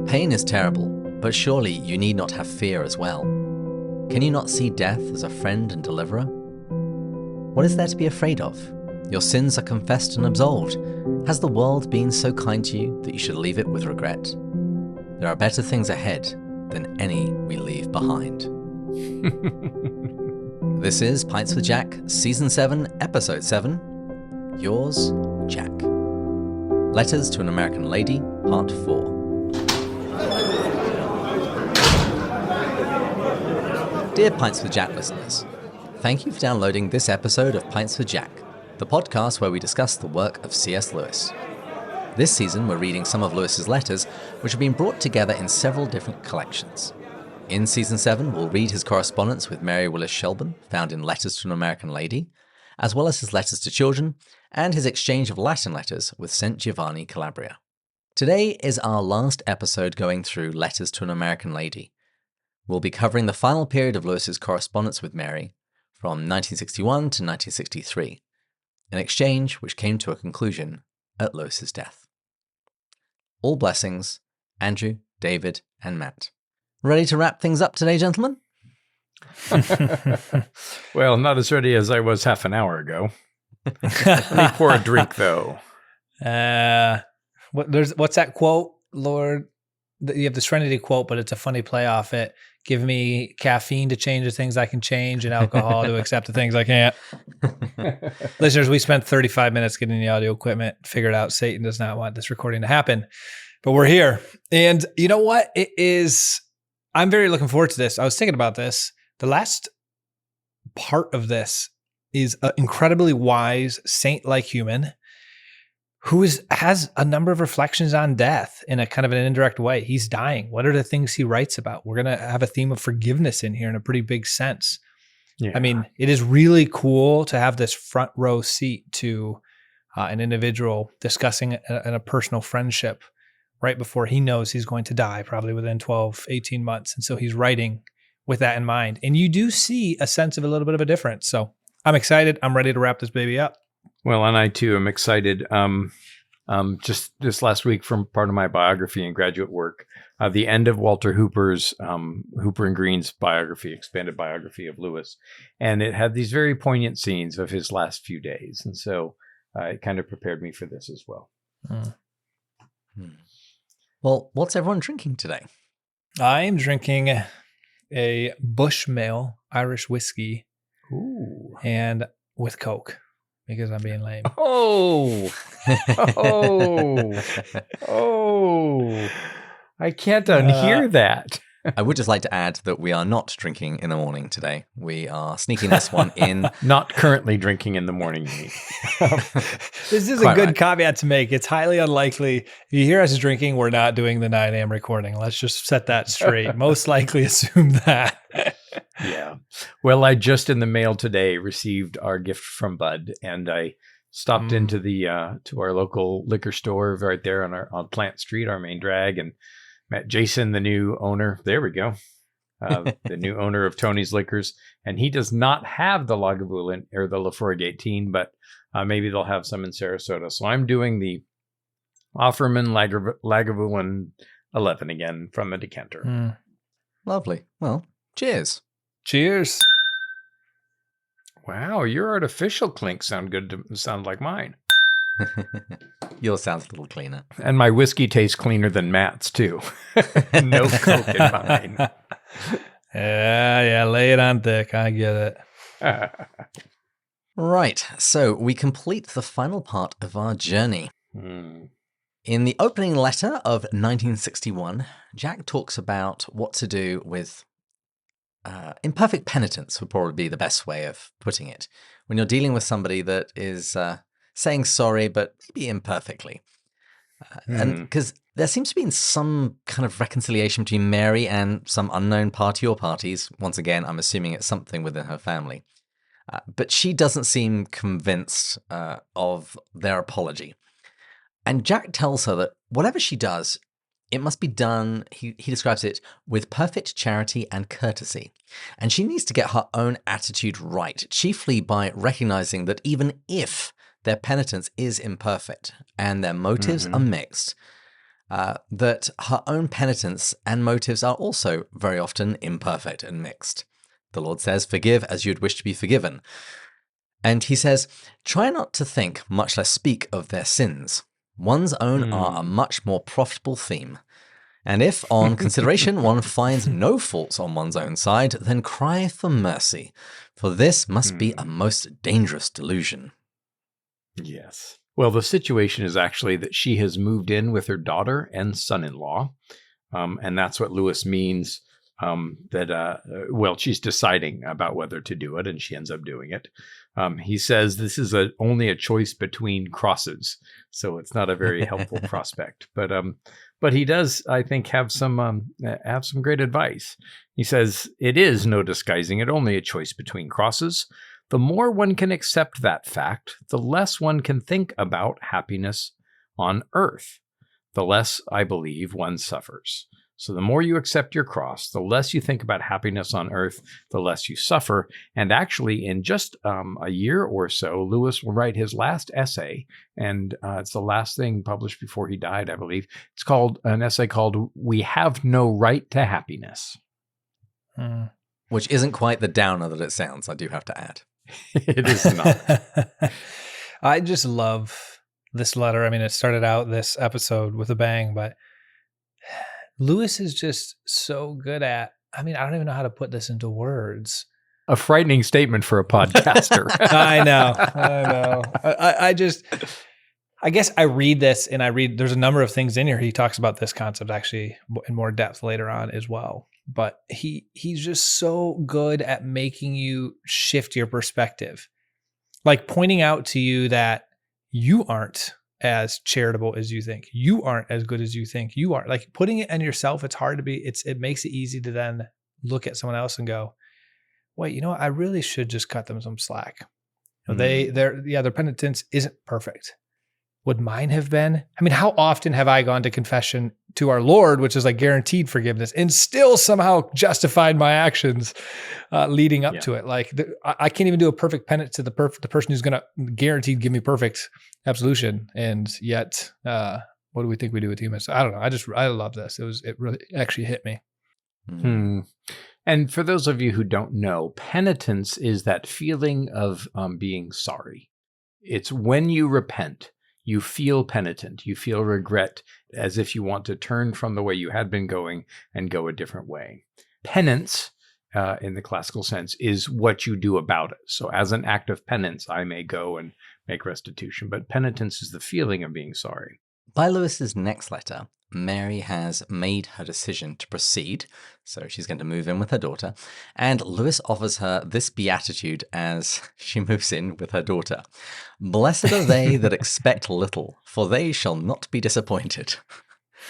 Pain is terrible, but surely you need not have fear as well. Can you not see death as a friend and deliverer? What is there to be afraid of? Your sins are confessed and absolved. Has the world been so kind to you that you should leave it with regret? There are better things ahead than any we leave behind. This is Pints with Jack, Season 7, Episode 7. Yours, Jack. Letters to an American Lady, Part 4. Dear Pints with Jack listeners, thank you for downloading this episode of Pints with Jack, the podcast where we discuss the work of C.S. Lewis. This season, we're reading some of Lewis's letters, which have been brought together in several different collections. In Season 7, we'll read his correspondence with Mary Willis Shelburne, found in Letters to an American Lady, as well as his letters to children, and his exchange of Latin letters with St. Giovanni Calabria. Today is our last episode going through Letters to an American Lady. We'll be covering the final period of Lewis's correspondence with Mary, from 1961 to 1963, an exchange which came to a conclusion at Lewis's death. All blessings, Andrew, David, and Matt. Ready to wrap things up today, gentlemen? Well, not as ready as I was half an hour ago. Let me pour a drink, though. What's that quote, Lord? You have the Serenity quote, but it's a funny play off it. Give me caffeine to change the things I can change and alcohol to accept the things I can't. Listeners, we spent 35 minutes getting the audio equipment figured out. Satan does not want this recording to happen, but we're here. And you know what? I'm very looking forward to this. I was thinking about this. The last part of this is an incredibly wise, saint-like human who has a number of reflections on death in a kind of an indirect way. He's dying. What are the things he writes about? We're going to have a theme of forgiveness in here in a pretty big sense. Yeah. I mean, it is really cool to have this front row seat to an individual discussing a personal friendship right before he knows he's going to die, probably within 12, 18 months. And so he's writing with that in mind. And you do see a sense of a little bit of a difference. So I'm excited. I'm ready to wrap this baby up. Well, and I too am excited. Just this last week, from part of my biography and graduate work, the end of Walter Hooper's Hooper and Green's biography, expanded biography of Lewis, and it had these very poignant scenes of his last few days, and so it kind of prepared me for this as well. Well, what's everyone drinking today? I am drinking a Bushmill Irish whiskey, and with Coke. Because I'm being lame. Oh, I can't unhear that. I would just like to add that we are not drinking in the morning today. We are sneaking this one in. Not currently drinking in the morning, you mean. This is a good caveat to make. It's highly unlikely. If you hear us drinking, we're not doing the 9 a.m. recording. Let's just set that straight. Most likely assume that. Yeah. Well, I just in the mail today received our gift from Bud, and I stopped into the to our local liquor store right there on Plant Street, our main drag, and met Jason, the new owner. There we go. The new owner of Tony's Liquors, and he does not have the Lagavulin or the Lafroig 18, but maybe they'll have some in Sarasota. So I'm doing the Offerman Lagavulin 11 again from the decanter. Lovely. Well, cheers. Cheers. Wow, your artificial clinks sound like mine. Yours sounds a little cleaner. And my whiskey tastes cleaner than Matt's, too. No Coke in mine. Yeah, lay it on thick. I get it. Right, so we complete the final part of our journey. In the opening letter of 1961, Jack talks about what to do with imperfect penitence would probably be the best way of putting it. When you're dealing with somebody that is saying sorry, but maybe imperfectly. And because there seems to be some kind of reconciliation between Mary and some unknown party or parties. Once again, I'm assuming it's something within her family. But she doesn't seem convinced of their apology. And Jack tells her that whatever she does, it must be done, he describes it, with perfect charity and courtesy. And she needs to get her own attitude right, chiefly by recognizing that even if their penitence is imperfect and their motives are mixed, that her own penitence and motives are also very often imperfect and mixed. The Lord says, "Forgive as you'd wish to be forgiven." And he says, "Try not to think, much less speak, of their sins. One's own are a much more profitable theme. And if, on consideration, one finds no faults on one's own side, then cry for mercy, for this must be a most dangerous delusion." Yes. Well, the situation is actually that she has moved in with her daughter and son-in-law. And that's what Lewis means she's deciding about whether to do it, and she ends up doing it. He says this is only a choice between crosses, so it's not a very helpful prospect. But he does, I think, have some great advice. He says, "It is no disguising it, only a choice between crosses. The more one can accept that fact, the less one can think about happiness on earth. The less, I believe, one suffers. So the more you accept your cross, the less you think about happiness on earth, the less you suffer." And actually, in just a year or so, Lewis will write his last essay, and it's the last thing published before he died, I believe. It's called an essay called "We Have No Right to Happiness." Which isn't quite the downer that it sounds, I do have to add. It is not. I just love this letter. I mean, it started out this episode with a bang, but Lewis is just so good at, I don't even know how to put this into words. A frightening statement for a podcaster. I know. I guess I read this and there's a number of things in here. He talks about this concept actually in more depth later on as well. But he's just so good at making you shift your perspective. Like pointing out to you that you aren't as charitable as you think. You aren't as good as you think you are. Like putting it on yourself, it's hard to be, it makes it easy to then look at someone else and go, wait, you know what? I really should just cut them some slack. Their penitence isn't perfect. Would mine have been? How often have I gone to confession to our Lord, which is like guaranteed forgiveness, and still somehow justified my actions leading up to it? Like I can't even do a perfect penance to the person who's going to guaranteed give me perfect absolution. And yet, what do we think we do with humans? I don't know. I love this. It really actually hit me. And for those of you who don't know, penitence is that feeling of being sorry. It's when you repent. You feel penitent, you feel regret, as if you want to turn from the way you had been going and go a different way. Penance, in the classical sense, is what you do about it. So as an act of penance, I may go and make restitution, but penitence is the feeling of being sorry. By Lewis's next letter, Mary has made her decision to proceed, so she's going to move in with her daughter, and Lewis offers her this beatitude as she moves in with her daughter. "Blessed are they that expect little, for they shall not be disappointed."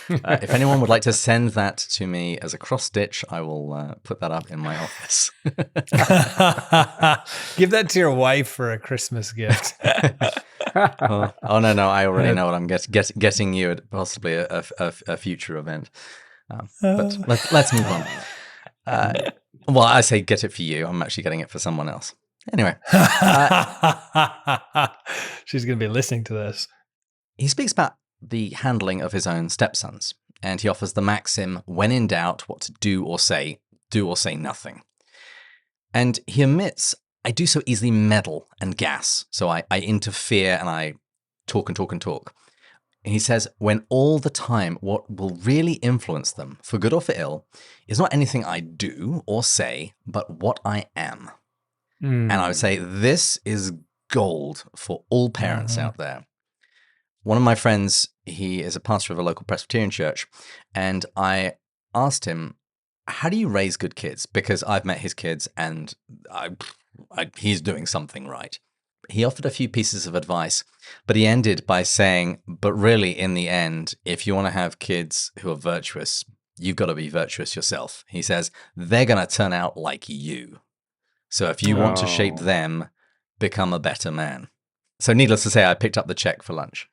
If anyone would like to send that to me as a cross-stitch, I will put that up in my office. Give that to your wife for a Christmas gift. No, I already know what I'm getting you at possibly a future event. But let's move on. Well, I say get it for you. I'm actually getting it for someone else. Anyway. She's going to be listening to this. He speaks about the handling of his own stepsons, and he offers the maxim, when in doubt, what to do or say nothing. And he admits, I do so easily meddle and gas, so I interfere and I talk and talk and talk. And he says, when all the time what will really influence them, for good or for ill, is not anything I do or say, but what I am. And I would say this is gold for all parents out there. One of my friends, he is a pastor of a local Presbyterian church, and I asked him, how do you raise good kids? Because I've met his kids and he's doing something right. He offered a few pieces of advice, but he ended by saying, but really in the end, if you want to have kids who are virtuous, you've got to be virtuous yourself. He says, they're going to turn out like you. So if you want to shape them, become a better man. So needless to say, I picked up the check for lunch.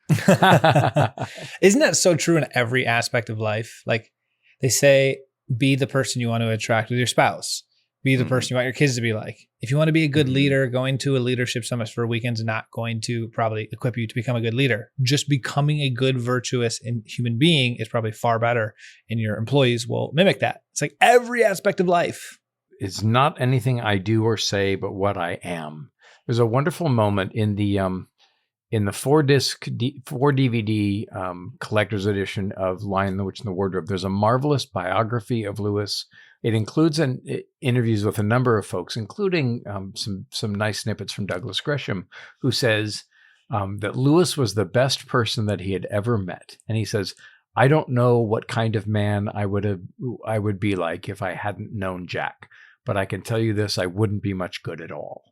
Isn't that so true in every aspect of life? Like they say, be the person you want to attract with your spouse. Be the person you want your kids to be like. If you want to be a good leader, going to a leadership summit for a weekend is not going to probably equip you to become a good leader. Just becoming a good, virtuous human being is probably far better, and your employees will mimic that. It's like every aspect of life. It's not anything I do or say, but what I am. There's a wonderful moment in the 4-DVD collector's edition of Lion, the Witch, and the Wardrobe. There's a marvelous biography of Lewis. It includes interviews with a number of folks, including some nice snippets from Douglas Gresham, who says that Lewis was the best person that he had ever met. And he says, I don't know what kind of man I would be like if I hadn't known Jack, but I can tell you this, I wouldn't be much good at all.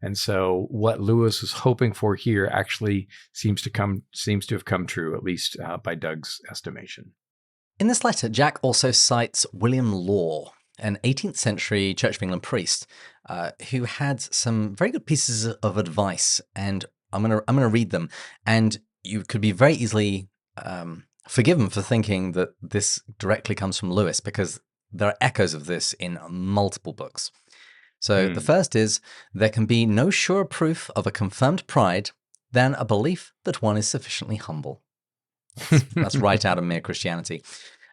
And so what Lewis was hoping for here actually seems to have come true, at least by Doug's estimation. In this letter, Jack also cites William Law, an 18th century Church of England priest, who had some very good pieces of advice, and I'm gonna read them. And you could be very easily forgiven for thinking that this directly comes from Lewis, because there are echoes of this in multiple books. So the first is, there can be no surer proof of a confirmed pride than a belief that one is sufficiently humble. That's right out of Mere Christianity.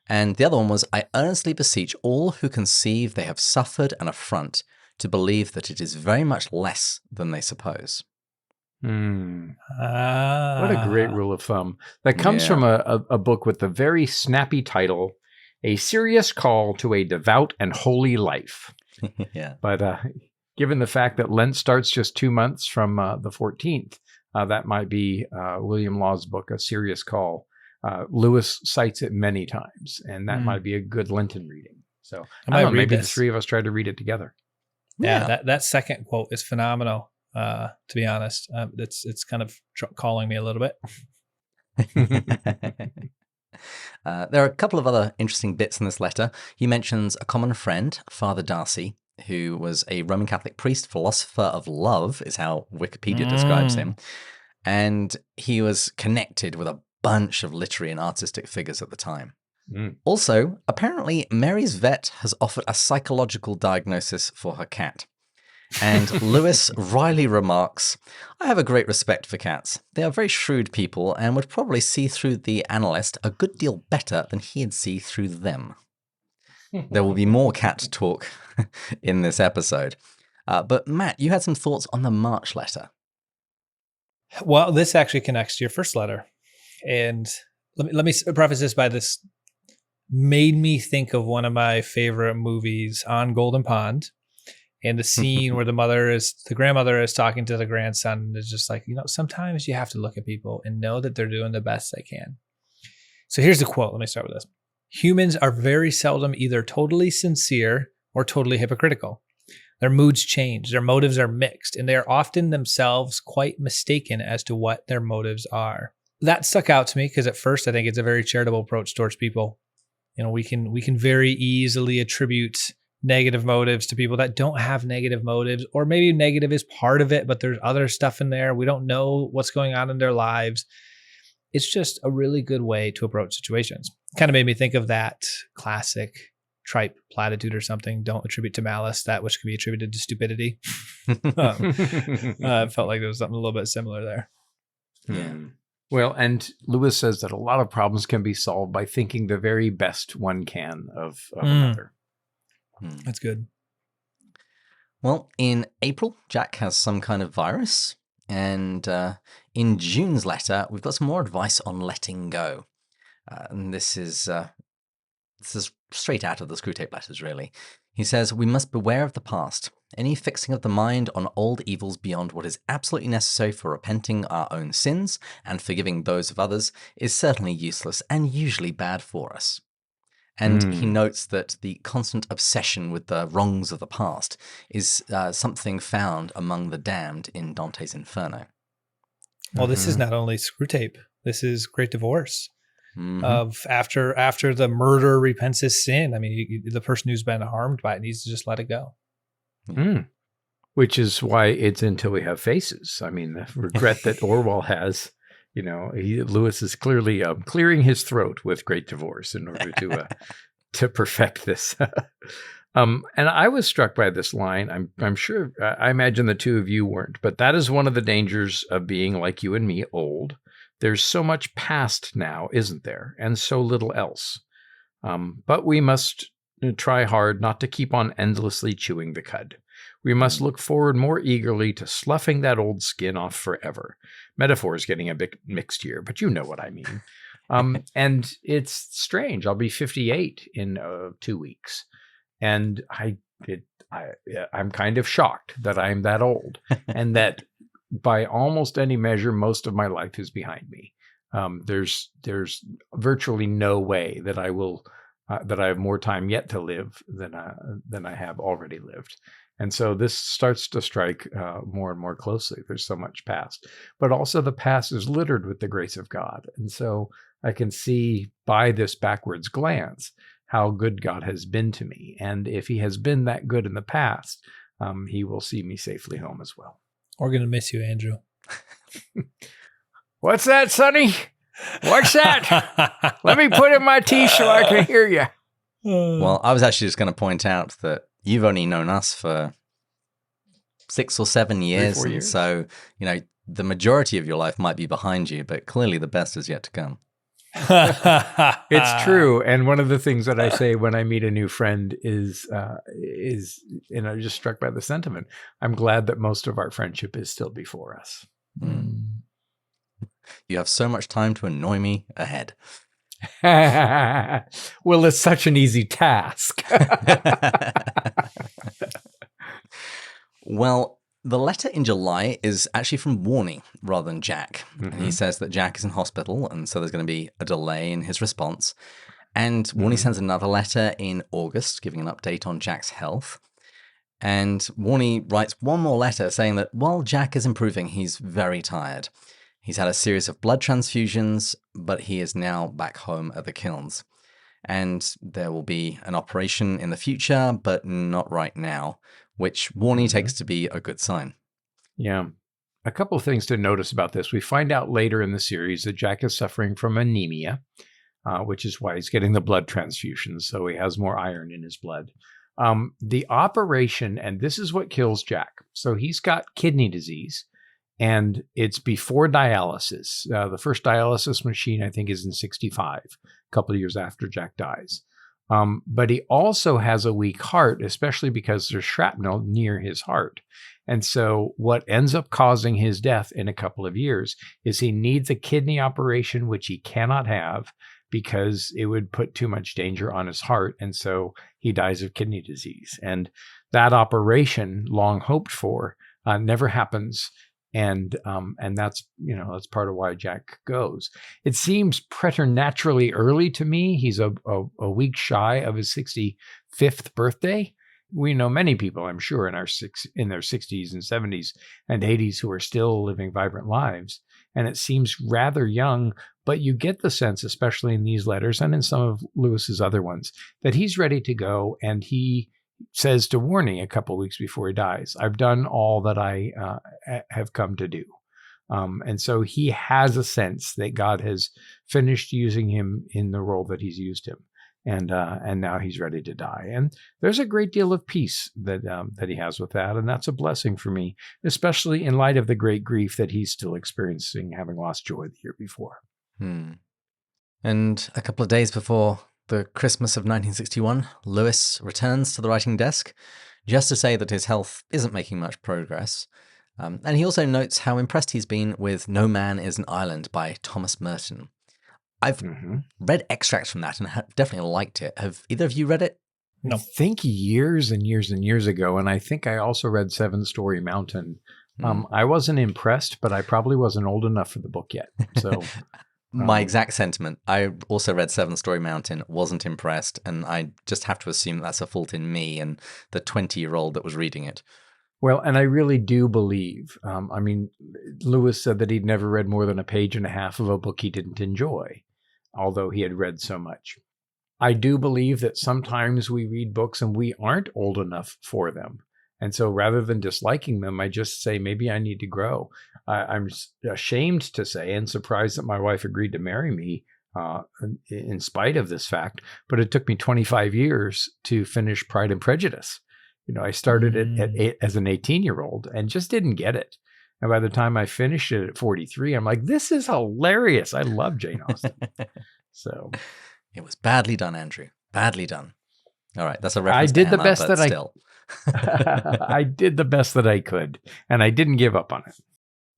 And the other one was, I earnestly beseech all who conceive they have suffered an affront to believe that it is very much less than they suppose. What a great rule of thumb. That comes from a book with the very snappy title, A Serious Call to a Devout and Holy Life. Yeah. But given the fact that Lent starts just 2 months from the 14th, that might be William Law's book, A Serious Call. Lewis cites it many times, and that might be a good Lenten reading. So I don't know, maybe the three of us try to read it together. Yeah, that second quote is phenomenal. To be honest, it's kind of calling me a little bit. There are a couple of other interesting bits in this letter. He mentions a common friend, Father Darcy, who was a Roman Catholic priest, philosopher of love, is how Wikipedia describes him. And he was connected with a bunch of literary and artistic figures at the time. Also, apparently, Mary's vet has offered a psychological diagnosis for her cat. And Lewis wryly remarks, I have a great respect for cats. They are very shrewd people and would probably see through the analyst a good deal better than he'd see through them. There will be more cat talk in this episode. But Matt, you had some thoughts on the March letter. Well, this actually connects to your first letter. And let me preface this by this made me think of one of my favorite movies, On Golden Pond. And the scene where the grandmother is talking to the grandson, and is just like, sometimes you have to look at people and know that they're doing the best they can. So here's the quote. Let me start with this. Humans are very seldom either totally sincere or totally hypocritical. Their moods change, their motives are mixed, and they are often themselves quite mistaken as to what their motives are. That stuck out to me because at first I think it's a very charitable approach towards people. We can very easily attribute negative motives to people that don't have negative motives, or maybe negative is part of it, but there's other stuff in there. We don't know what's going on in their lives. It's just a really good way to approach situations. Kind of made me think of that classic tripe platitude or something. Don't attribute to malice that which can be attributed to stupidity. I felt like there was something a little bit similar there. Yeah. Well, and Lewis says that a lot of problems can be solved by thinking the very best one can of another. That's good. Well, in April, Jack has some kind of virus. And in June's letter, we've got some more advice on letting go. And this is straight out of the Screwtape letters, really. He says, we must beware of the past. Any fixing of the mind on old evils beyond what is absolutely necessary for repenting our own sins and forgiving those of others is certainly useless and usually bad for us. And he notes that the constant obsession with the wrongs of the past is something found among the damned in Dante's Inferno. Well, this is not only Screwtape. This is Great Divorce. Of after the murderer repents his sin. I mean, the person who's been harmed by it needs to just let it go. Which is why it's Until We Have Faces. I mean, the regret that Orwell has. Lewis is clearly clearing his throat with Great Divorce in order to perfect this. And I was struck by this line. I'm sure, I imagine the two of you weren't, but that is one of the dangers of being like you and me, old. There's so much past now, isn't there? And so little else. But we must try hard not to keep on endlessly chewing the cud. We must look forward more eagerly to sloughing that old skin off forever. Metaphor is getting a bit mixed here, but you know what I mean. And it's strange. I'll be 58 in 2 weeks. And I'm kind of shocked that I'm that old and that by almost any measure, most of my life is behind me. There's virtually no way that I will that I have more time yet to live than I have already lived. And so this starts to strike more and more closely. There's so much past, but also the past is littered with the grace of God. And so I can see by this backwards glance how good God has been to me. And if he has been that good in the past, he will see me safely home as well. We're going to miss you, Andrew. What's that, Sonny? What's that? Let me put in my tea so I can hear you. Well, I was actually just going to point out that you've only known us for 6 or 7 years. 3-4 years. And so, the majority of your life might be behind you, but clearly the best is yet to come. It's true. And one of the things that I say when I meet a new friend is just struck by the sentiment. I'm glad that most of our friendship is still before us. You have so much time to annoy me ahead. Well, it's such an easy task. Well, the letter in July is actually from Warney rather than Jack. And he says that Jack is in hospital, and so there's going to be a delay in his response. And Warney sends another letter in August, giving an update on Jack's health. And Warney writes one more letter saying that while Jack is improving, he's very tired. He's had a series of blood transfusions, but he is now back home at the kilns. And there will be an operation in the future, but not right now, which Warney takes to be a good sign. Yeah. A couple of things to notice about this. We find out later in the series that Jack is suffering from anemia, which is why he's getting the blood transfusions, so he has more iron in his blood. The operation, and this is what kills Jack. So he's got kidney disease, and it's before dialysis. The first dialysis machine, I think, is in 1965, a couple of years after Jack dies. But he also has a weak heart, especially because there's shrapnel near his heart. And so what ends up causing his death in a couple of years is he needs a kidney operation, which he cannot have because it would put too much danger on his heart. And so he dies of kidney disease. And that operation, long hoped for, never happens. And that's, that's part of why Jack goes. It seems preternaturally early to me. He's a week shy of his 65th birthday. We know many people, I'm sure, in their 60s and 70s and 80s who are still living vibrant lives. And it seems rather young, but you get the sense, especially in these letters and in some of Lewis's other ones, that he's ready to go. And he says to Warney a couple of weeks before he dies, I've done all that I have come to do. And so he has a sense that God has finished using him in the role that he's used him. And now he's ready to die. And there's a great deal of peace that he has with that. And that's a blessing for me, especially in light of the great grief that he's still experiencing, having lost Joy the year before. And a couple of days before the Christmas of 1961, Lewis returns to the writing desk just to say that his health isn't making much progress. And he also notes how impressed he's been with No Man is an Island by Thomas Merton. I've read extracts from that and have definitely liked it. Have either of you read it? No. I think years and years and years ago, and I think I also read Seven Story Mountain. I wasn't impressed, but I probably wasn't old enough for the book yet. So my exact sentiment. I also read Seven Story Mountain, wasn't impressed, and I just have to assume that's a fault in me and the 20-year-old that was reading it. Well, and I really do believe, Lewis said that he'd never read more than a page and a half of a book he didn't enjoy, although he had read so much. I do believe that sometimes we read books and we aren't old enough for them. And so rather than disliking them, I just say, maybe I need to grow. I'm ashamed to say and surprised that my wife agreed to marry me in spite of this fact. But it took me 25 years to finish Pride and Prejudice. I started it as an 18-year-old and just didn't get it. And by the time I finished it at 43, I'm like, this is hilarious. I love Jane Austen. So it was badly done, Andrew. Badly done. All right, that's a reference. I did to the Emma, best but that still. I did the best that I could, and I didn't give up on it.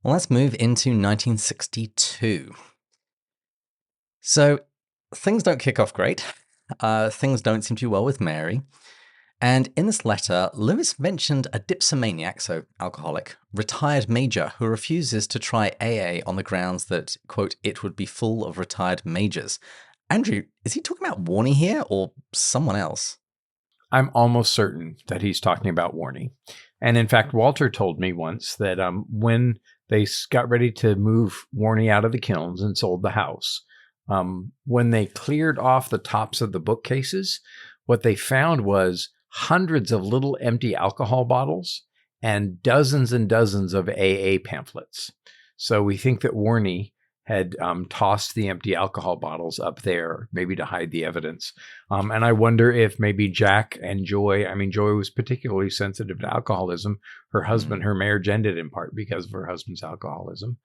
Well, let's move into 1962. So things don't kick off great. Things don't seem to be well with Mary. And in this letter, Lewis mentioned a dipsomaniac, so alcoholic, retired major who refuses to try AA on the grounds that, quote, it would be full of retired majors. Andrew, is he talking about Warney here or someone else? I'm almost certain that he's talking about Warney. And in fact, Walter told me once that when they got ready to move Warney out of the kilns and sold the house, when they cleared off the tops of the bookcases, what they found was hundreds of little empty alcohol bottles and dozens of AA pamphlets. So we think that Warney had tossed the empty alcohol bottles up there, maybe to hide the evidence. And I wonder if maybe Jack and Joy, Joy was particularly sensitive to alcoholism. Her husband, her marriage ended in part because of her husband's alcoholism.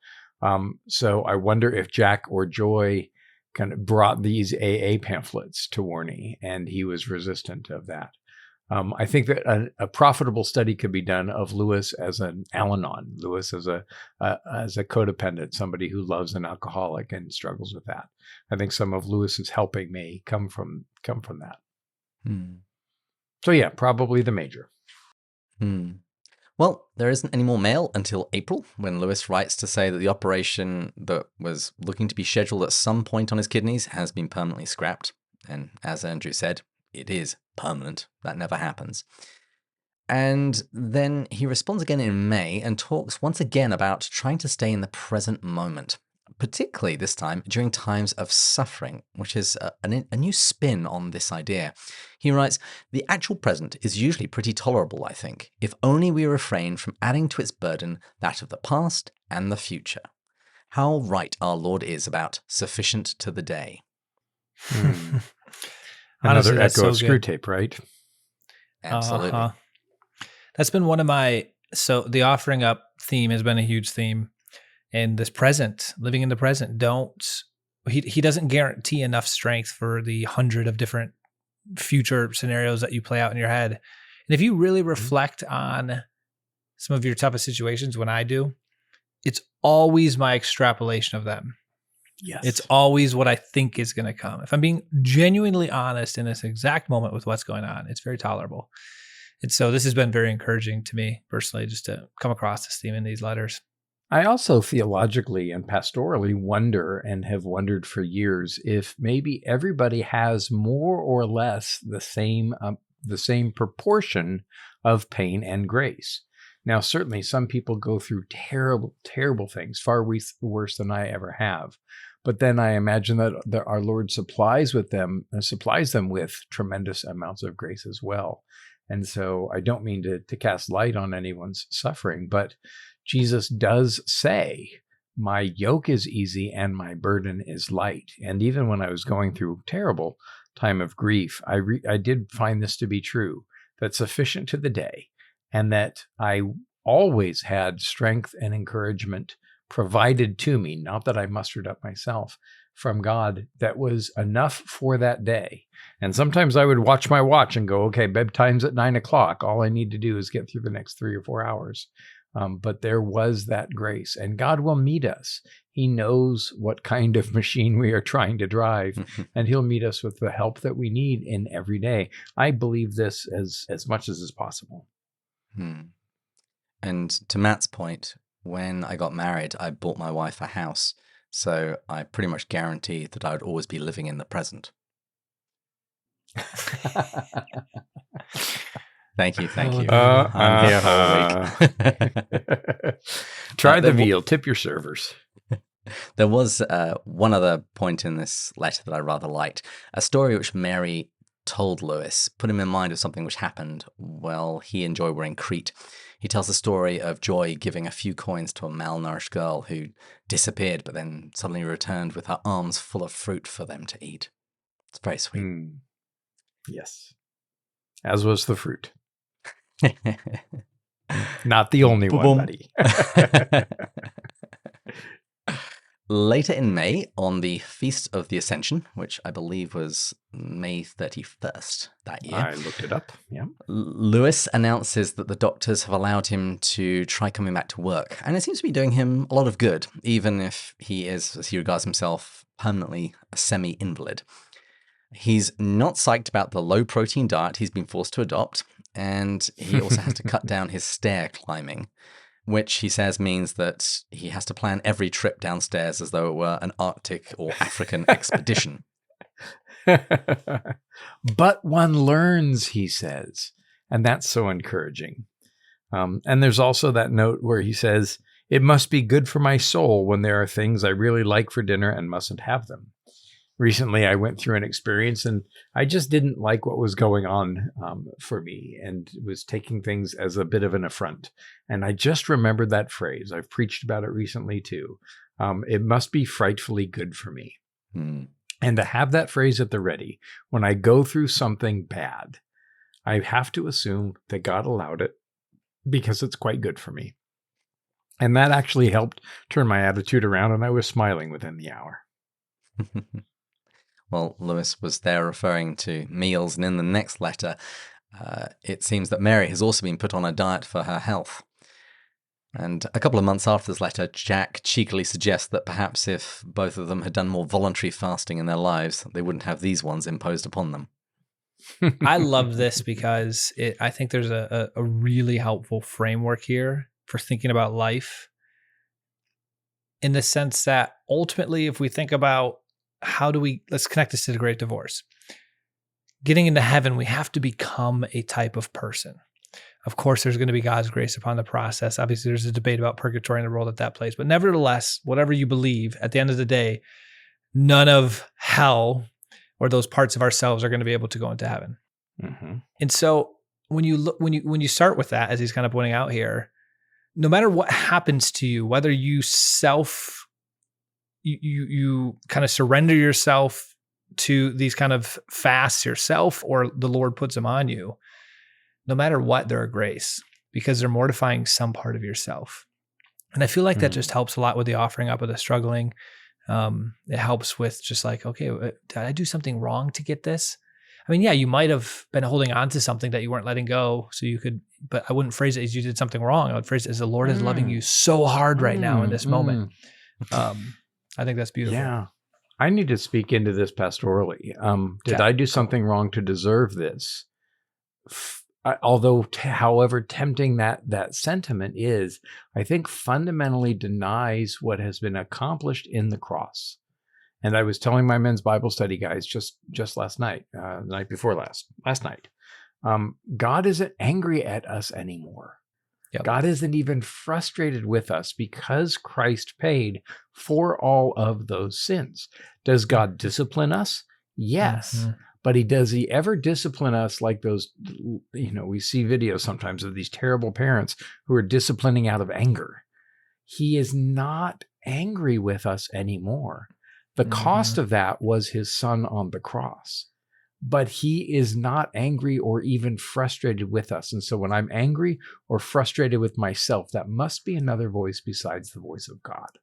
So I wonder if Jack or Joy kind of brought these AA pamphlets to Warney, and he was resistant of that. I think that a profitable study could be done of Lewis as an Al-Anon, Lewis as a codependent, somebody who loves an alcoholic and struggles with that. I think some of Lewis's helping may come from that. So yeah, probably the major. Well, there isn't any more mail until April, when Lewis writes to say that the operation that was looking to be scheduled at some point on his kidneys has been permanently scrapped. And as Andrew said, it is permanent. That never happens. And then he responds again in May and talks once again about trying to stay in the present moment, particularly this time during times of suffering, which is a new spin on this idea. He writes, "The actual present is usually pretty tolerable, I think, if only we refrain from adding to its burden that of the past and the future. How right our Lord is about sufficient to the day." Another Honestly, Echo so of Screw Tape, right? Absolutely. That's been one of so the offering up theme has been a huge theme. And this present, living in the present, he doesn't guarantee enough strength for the 100 of different future scenarios that you play out in your head. And if you really reflect on some of your toughest situations, when I do, it's always my extrapolation of them. Yes. It's always what I think is going to come. If I'm being genuinely honest in this exact moment with what's going on, it's very tolerable. And so this has been very encouraging to me personally, just to come across this theme in these letters. I also theologically and pastorally wonder, and have wondered for years, if maybe everybody has more or less the same proportion of pain and grace. Now, certainly some people go through terrible, terrible things, far worse than I ever have. But then I imagine that our Lord supplies them with tremendous amounts of grace as well. And so I don't mean to cast light on anyone's suffering, but Jesus does say, "My yoke is easy and my burden is light." And even when I was going through a terrible time of grief, I did find this to be true, that sufficient to the day, and that I always had strength and encouragement provided to me, not that I mustered up myself, from God, that was enough for that day. And sometimes I would watch my watch and go, okay, bedtime's at 9:00. All I need to do is get through the next 3 or 4 hours. But there was that grace, and God will meet us. He knows what kind of machine we are trying to drive, and he'll meet us with the help that we need in every day. I believe this as much as is possible. And to Matt's point, when I got married, I bought my wife a house. So I pretty much guaranteed that I would always be living in the present. Thank you. I'm here all week. Try the veal. Tip your servers. There was one other point in this letter that I rather liked, a story which Mary told Lewis, put him in mind of something which happened while he and Joy were in Crete. He tells the story of Joy giving a few coins to a malnourished girl who disappeared, but then suddenly returned with her arms full of fruit for them to eat. It's very sweet. Yes. As was the fruit. Not the only one, buddy. Later in May, on the Feast of the Ascension, which I believe was May 31st that year. I looked it up, yeah. Lewis announces that the doctors have allowed him to try coming back to work, and it seems to be doing him a lot of good, even if he is, as he regards himself, permanently a semi-invalid. He's not psyched about the low-protein diet he's been forced to adopt, and he also has to cut down his stair climbing, which he says means that he has to plan every trip downstairs as though it were an Arctic or African expedition. But one learns, he says, and that's so encouraging. And there's also that note where he says, it must be good for my soul when there are things I really like for dinner and mustn't have them. Recently, I went through an experience and I just didn't like what was going on for me and was taking things as a bit of an affront. And I just remembered that phrase. I've preached about it recently too. It must be frightfully good for me. And to have that phrase at the ready, when I go through something bad, I have to assume that God allowed it because it's quite good for me. And that actually helped turn my attitude around, and I was smiling within the hour. Well, Lewis was there referring to meals, and in the next letter, it seems that Mary has also been put on a diet for her health. And a couple of months after this letter, Jack cheekily suggests that perhaps if both of them had done more voluntary fasting in their lives, they wouldn't have these ones imposed upon them. I love this because I think there's a really helpful framework here for thinking about life, in the sense that ultimately, if we think about let's connect this to the Great Divorce. Getting into heaven, we have to become a type of person. Of course, there's going to be God's grace upon the process. Obviously, there's a debate about purgatory and the role that plays. But nevertheless, whatever you believe, at the end of the day, none of hell or those parts of ourselves are going to be able to go into heaven. Mm-hmm. And so when you start with that, as he's kind of pointing out here, no matter what happens to you, whether you you kind of surrender yourself to these kind of fasts yourself, or the Lord puts them on you, no matter what, they're a grace because they're mortifying some part of yourself. And I feel like that just helps a lot with the offering up of the struggling. It helps with just like, okay, did I do something wrong to get this? I mean, yeah, you might have been holding on to something that you weren't letting go. So you could, but I wouldn't phrase it as you did something wrong. I would phrase it as the Lord is loving you so hard right now in this moment. I think that's beautiful. Yeah. I need to speak into this pastorally. Did I do something wrong to deserve this? Although, however tempting that sentiment is, I think fundamentally denies what has been accomplished in the cross. And I was telling my men's Bible study guys just last night, the night before last night, God isn't angry at us anymore. Yep. God isn't even frustrated with us because Christ paid for all of those sins. Does God discipline us? Yes. Mm-hmm. But does he ever discipline us like those, we see videos sometimes of these terrible parents who are disciplining out of anger. He is not angry with us anymore. The cost of that was his son on the cross. But he is not angry or even frustrated with us. And so when I'm angry or frustrated with myself, that must be another voice besides the voice of God.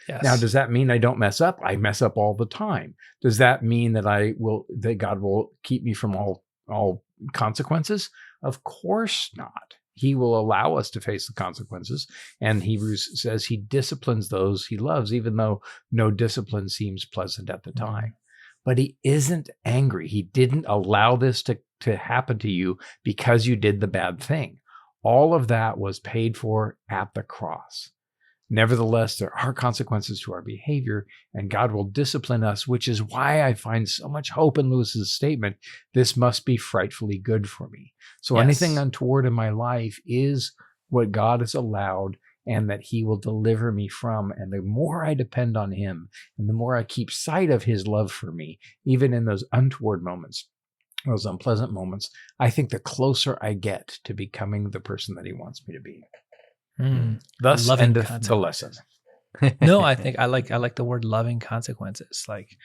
Yes. Now, does that mean I don't mess up? I mess up all the time. Does that mean that that God will keep me from all consequences? Of course not. He will allow us to face the consequences. And Hebrews says he disciplines those he loves, even though no discipline seems pleasant at the time. But he isn't angry. He didn't allow this to happen to you because you did the bad thing. All of that was paid for at the cross. Nevertheless, there are consequences to our behavior, and God will discipline us, which is why I find so much hope in Lewis's statement, this must be frightfully good for me. So anything untoward in my life is what God has allowed and that he will deliver me from. And the more I depend on him, and the more I keep sight of his love for me, even in those untoward moments, those unpleasant moments, I think the closer I get to becoming the person that he wants me to be. Thus endeth the lesson. No, I think I like the word loving consequences. Like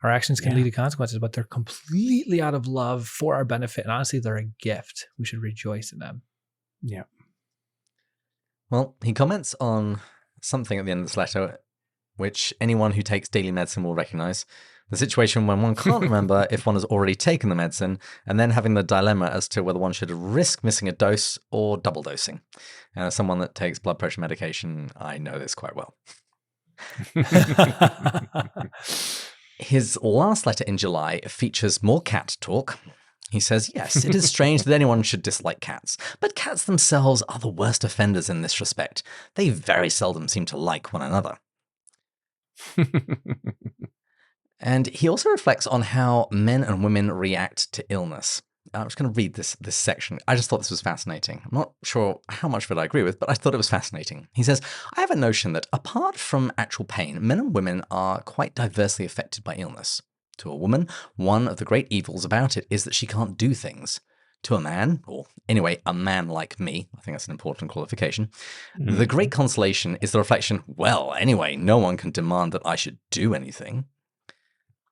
our actions can lead to consequences, but they're completely out of love for our benefit. And honestly, they're a gift. We should rejoice in them. Yeah. Well, he comments on something at the end of this letter, which anyone who takes daily medicine will recognize. The situation when one can't remember if one has already taken the medicine, and then having the dilemma as to whether one should risk missing a dose or double dosing. And as someone that takes blood pressure medication, I know this quite well. His last letter in July features more cat talk. He says, yes, it is strange that anyone should dislike cats, but cats themselves are the worst offenders in this respect. They very seldom seem to like one another. And he also reflects on how men and women react to illness. I'm just going to read this section. I just thought this was fascinating. I'm not sure how much of it I agree with, but I thought it was fascinating. He says, I have a notion that apart from actual pain, men and women are quite diversely affected by illness. To a woman, one of the great evils about it is that she can't do things. To a man, or anyway, a man like me, I think that's an important qualification, the great consolation is the reflection, well, anyway, no one can demand that I should do anything.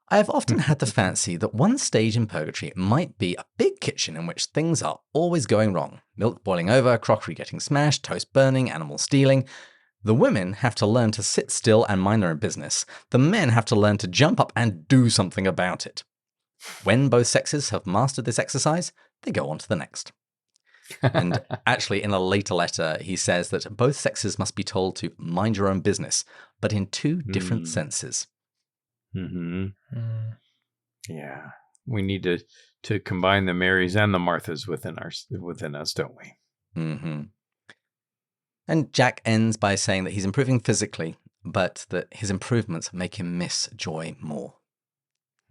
I have often had the fancy that one stage in purgatory might be a big kitchen in which things are always going wrong. Milk boiling over, crockery getting smashed, toast burning, animals stealing. The women have to learn to sit still and mind their own business. The men have to learn to jump up and do something about it. When both sexes have mastered this exercise, they go on to the next. And actually, in a later letter, he says that both sexes must be told to mind your own business, but in two different senses. Yeah, we need to combine the Marys and the Marthas within us, don't we? And Jack ends by saying that he's improving physically, but that his improvements make him miss joy more.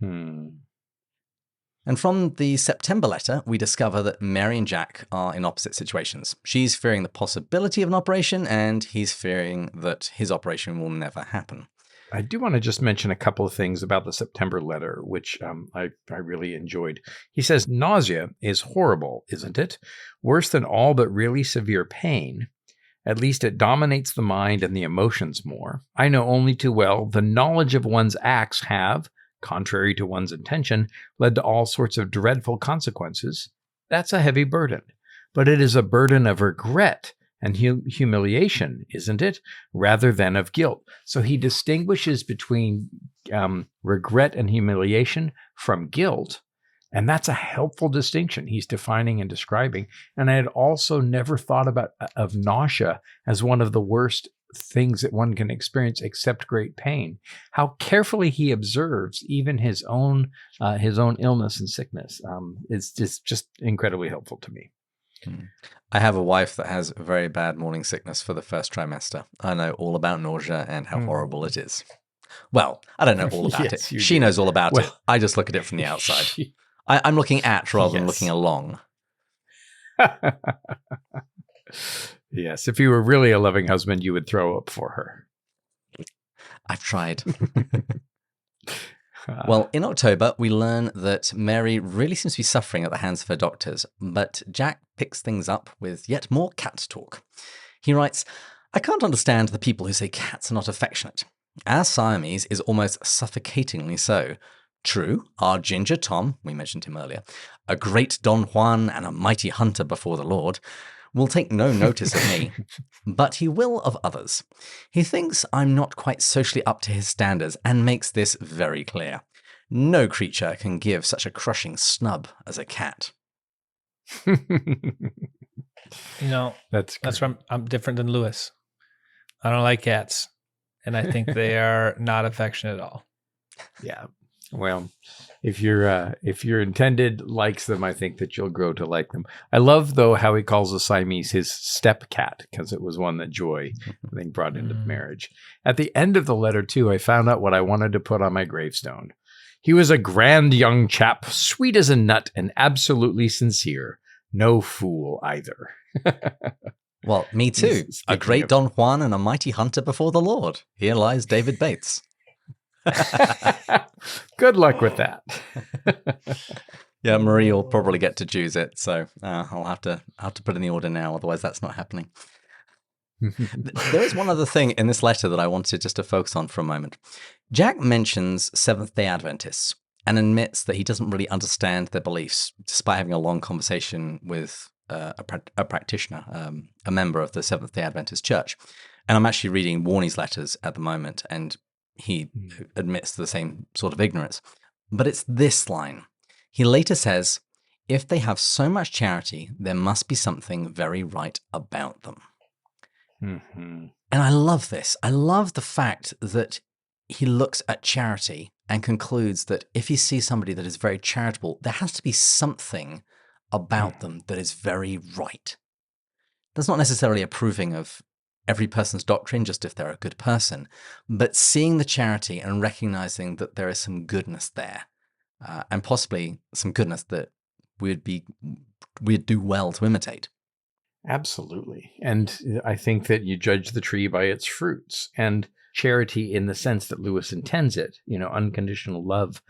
And from the September letter, we discover that Mary and Jack are in opposite situations. She's fearing the possibility of an operation, and he's fearing that his operation will never happen. I do want to just mention a couple of things about the September letter, which I really enjoyed. He says, nausea is horrible, isn't it? Worse than all but really severe pain. At least it dominates the mind and the emotions more. I know only too well the knowledge of one's acts have, contrary to one's intention, led to all sorts of dreadful consequences. That's a heavy burden, but it is a burden of regret and humiliation, isn't it, rather than of guilt. So he distinguishes between regret and humiliation from guilt, and that's a helpful distinction he's defining and describing. And I had also never thought of nausea as one of the worst things that one can experience except great pain. How carefully he observes even his own illness and sickness is just incredibly helpful to me. I have a wife that has very bad morning sickness for the first trimester. I know all about nausea and how horrible it is. Well, I don't know all about it. She knows all about it. I just look at it from the outside. I'm looking at rather than looking along. Yes, if you were really a loving husband, you would throw up for her. I've tried. Well, in October, we learn that Mary really seems to be suffering at the hands of her doctors, but Jack picks things up with yet more cat talk. He writes, I can't understand the people who say cats are not affectionate. Our Siamese is almost suffocatingly so. True, our Ginger Tom, we mentioned him earlier, a great Don Juan and a mighty hunter before the Lord, will take no notice of me, but he will of others. He thinks I'm not quite socially up to his standards and makes this very clear. No creature can give such a crushing snub as a cat. That's from I'm different than Lewis. I don't like cats, and I think they are not affectionate at all. Yeah. Well, if your intended likes them, I think that you'll grow to like them. I love, though, how he calls the Siamese his step cat, because it was one that Joy, I think, brought into the marriage. At the end of the letter, too, I found out what I wanted to put on my gravestone. He was a grand young chap, sweet as a nut and absolutely sincere. No fool either. Well, me too. A great Don Juan and a mighty hunter before the Lord. Here lies David Bates. Good luck with that. Yeah, Marie will probably get to choose it, so I'll have to put in the order now, otherwise that's not happening. There is one other thing in this letter that I wanted just to focus on for a moment. Jack mentions Seventh-day Adventists and admits that he doesn't really understand their beliefs, despite having a long conversation with a practitioner, a member of the Seventh-day Adventist Church. And I'm actually reading Warney's letters at the moment, and he admits to the same sort of ignorance. But it's this line. He later says, "If they have so much charity, there must be something very right about them." Mm-hmm. And I love this. I love the fact that he looks at charity and concludes that if he sees somebody that is very charitable, there has to be something about them that is very right. That's not necessarily approving of every person's doctrine, just if they're a good person, but seeing the charity and recognizing that there is some goodness there, and possibly some goodness that we'd do well to imitate. Absolutely. And I think that you judge the tree by its fruits. And charity, in the sense that Lewis intends it, unconditional love,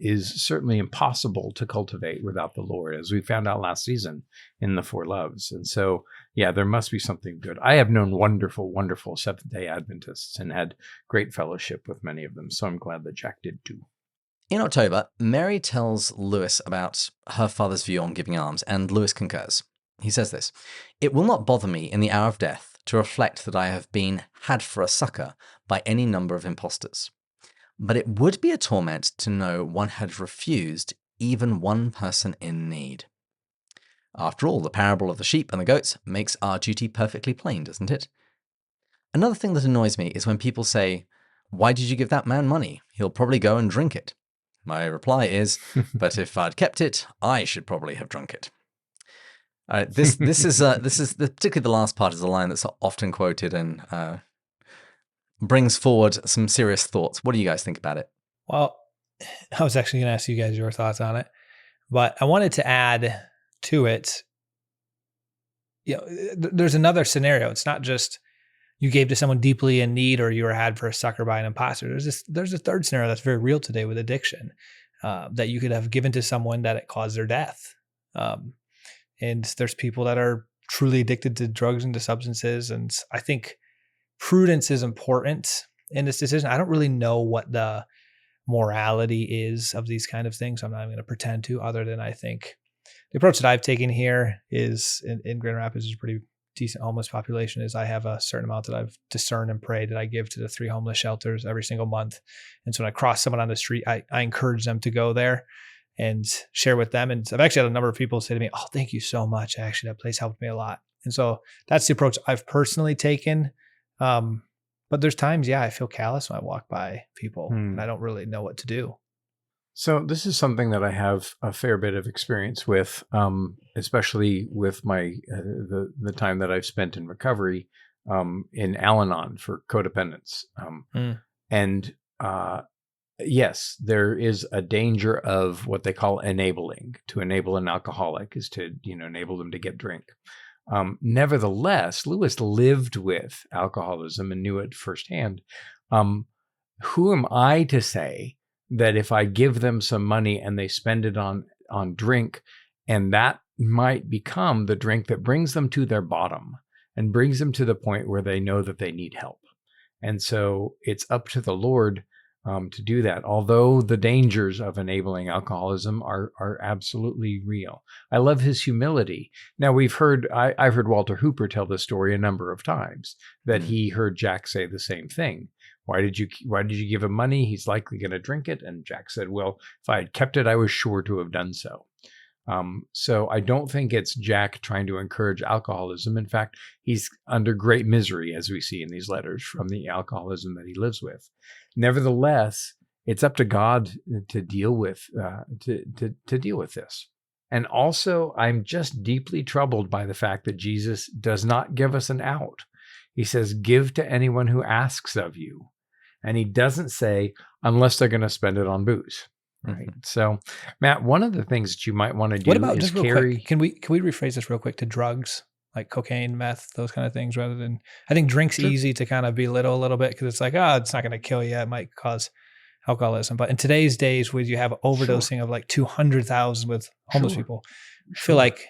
is certainly impossible to cultivate without the Lord, as we found out last season in the Four Loves. And so, yeah, there must be something good. I have known wonderful, wonderful Seventh-day Adventists and had great fellowship with many of them. So I'm glad that Jack did too. In October, Mary tells Lewis about her father's view on giving alms, and Lewis concurs. He says this, "It will not bother me in the hour of death to reflect that I have been had for a succor by any number of impostors. But it would be a torment to know one had refused even one person in need. After all, the parable of the sheep and the goats makes our duty perfectly plain, doesn't it? Another thing that annoys me is when people say, 'Why did you give that man money? He'll probably go and drink it.' My reply is, 'But if I'd kept it, I should probably have drunk it.'" This is particularly the last part is a line that's often quoted and brings forward some serious thoughts. What do you guys think about it? Well, I was actually going to ask you guys your thoughts on it, but I wanted to add to it. There's another scenario. It's not just you gave to someone deeply in need or you were had for a succor by an imposter. There's a third scenario that's very real today with addiction, that you could have given to someone that it caused their death. And there's people that are truly addicted to drugs and to substances. And I think prudence is important in this decision. I don't really know what the morality is of these kind of things. I'm not even going to pretend to, other than I think the approach that I've taken here is in Grand Rapids is a pretty decent homeless population, is I have a certain amount that I've discerned and prayed that I give to the 3 homeless shelters every single month. And so when I cross someone on the street, I encourage them to go there and share with them. And I've actually had a number of people say to me, "Oh, thank you so much. Actually, that place helped me a lot." And so that's the approach I've personally taken. But there's times, I feel callous when I walk by people and I don't really know what to do. So this is something that I have a fair bit of experience with, especially with my the time that I've spent in recovery in Al-Anon for codependence. And yes, there is a danger of what they call enabling. To enable an alcoholic is to enable them to get drink. Nevertheless, Lewis lived with alcoholism and knew it firsthand. Who am I to say that if I give them some money and they spend it on drink, and that might become the drink that brings them to their bottom and brings them to the point where they know that they need help. And so it's up to the Lord to do that, although the dangers of enabling alcoholism are absolutely real. I love his humility. Now I've heard Walter Hooper tell this story a number of times, that he heard Jack say the same thing. Why did you give him money? He's likely going to drink it. And Jack said, "Well, if I had kept it, I was sure to have done so." So I don't think it's Jack trying to encourage alcoholism. In fact, he's under great misery, as we see in these letters, from the alcoholism that he lives with. Nevertheless, it's up to God to deal with to deal with this. And also, I'm just deeply troubled by the fact that Jesus does not give us an out. He says, "Give to anyone who asks of you," and he doesn't say unless they're going to spend it on booze. Right. So, Matt, one of the things that you might want to do is just real carry. Quick, can we rephrase this real quick to drugs, like cocaine, meth, those kind of things, rather than, I think drink's easy to kind of belittle a little bit because it's like, it's not going to kill you. It might cause alcoholism. But in today's days, where you have overdosing of like 200,000 with homeless people, I feel like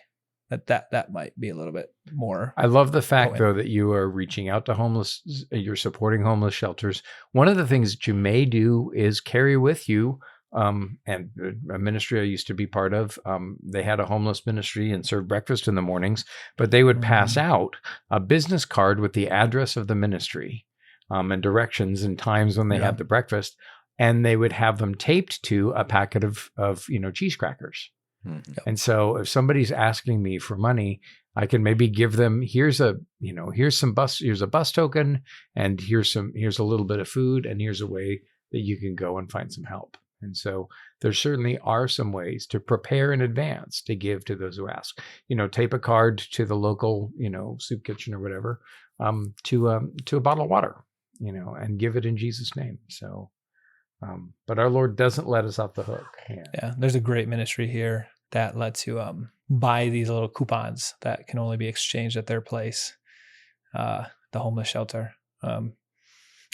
that might be a little bit more. I love the fact, though, that you are reaching out to homeless, you're supporting homeless shelters. One of the things that you may do is carry with you, and a ministry I used to be part of, they had a homeless ministry and served breakfast in the mornings, but they would pass out a business card with the address of the ministry and directions and times when they had the breakfast, and they would have them taped to a packet of cheese crackers. And so if somebody's asking me for money, I can maybe give them, here's a bus token, and here's a little bit of food, and here's a way that you can go and find some help. And so there certainly are some ways to prepare in advance to give to those who ask. Tape a card to the local, soup kitchen or whatever, to a bottle of water, and give it in Jesus' name. So, but our Lord doesn't let us off the hook. Yeah, there's a great ministry here that lets you buy these little coupons that can only be exchanged at their place, the homeless shelter. And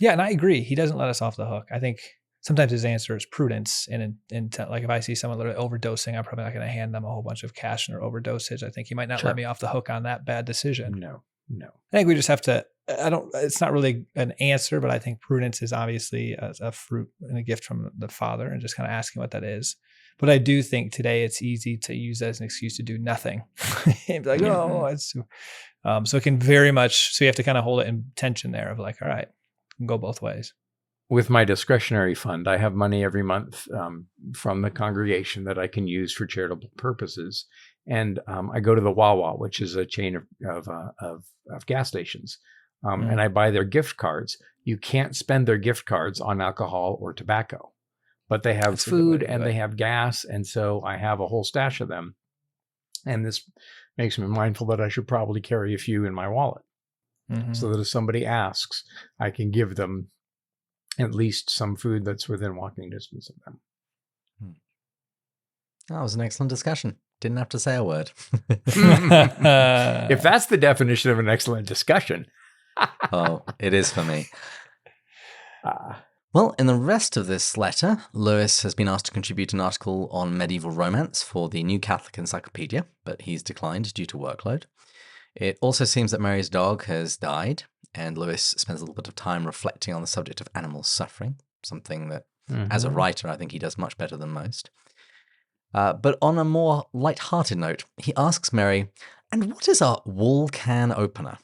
I agree. He doesn't let us off the hook. I think sometimes his answer is prudence and intent. Like if I see someone literally overdosing, I'm probably not going to hand them a whole bunch of cash in their overdosage. I think he might not let me off the hook on that bad decision. No. I think we just have to, it's not really an answer, but I think prudence is obviously a fruit and a gift from the Father, and just kind of asking what that is. But I do think today it's easy to use that as an excuse to do nothing. And be like, it's so it can very much, so you have to kind of hold it in tension there of like, all right, can go both ways. With my discretionary fund, I have money every month from the congregation that I can use for charitable purposes. And I go to the Wawa, which is a chain of gas stations, and I buy their gift cards. You can't spend their gift cards on alcohol or tobacco, but they have food and they have gas. And so I have a whole stash of them. And this makes me mindful that I should probably carry a few in my wallet so that if somebody asks, I can give them at least some food that's within walking distance of them. That was an excellent discussion. Didn't have to say a word. If that's the definition of an excellent discussion. Oh, it is for me. Well, in the rest of this letter, Lewis has been asked to contribute an article on medieval romance for the New Catholic Encyclopedia, but he's declined due to workload. It also seems that Mary's dog has died, and Lewis spends a little bit of time reflecting on the subject of animal suffering, something that, as a writer, I think he does much better than most. But on a more light-hearted note, he asks Mary, and what is a wool can opener?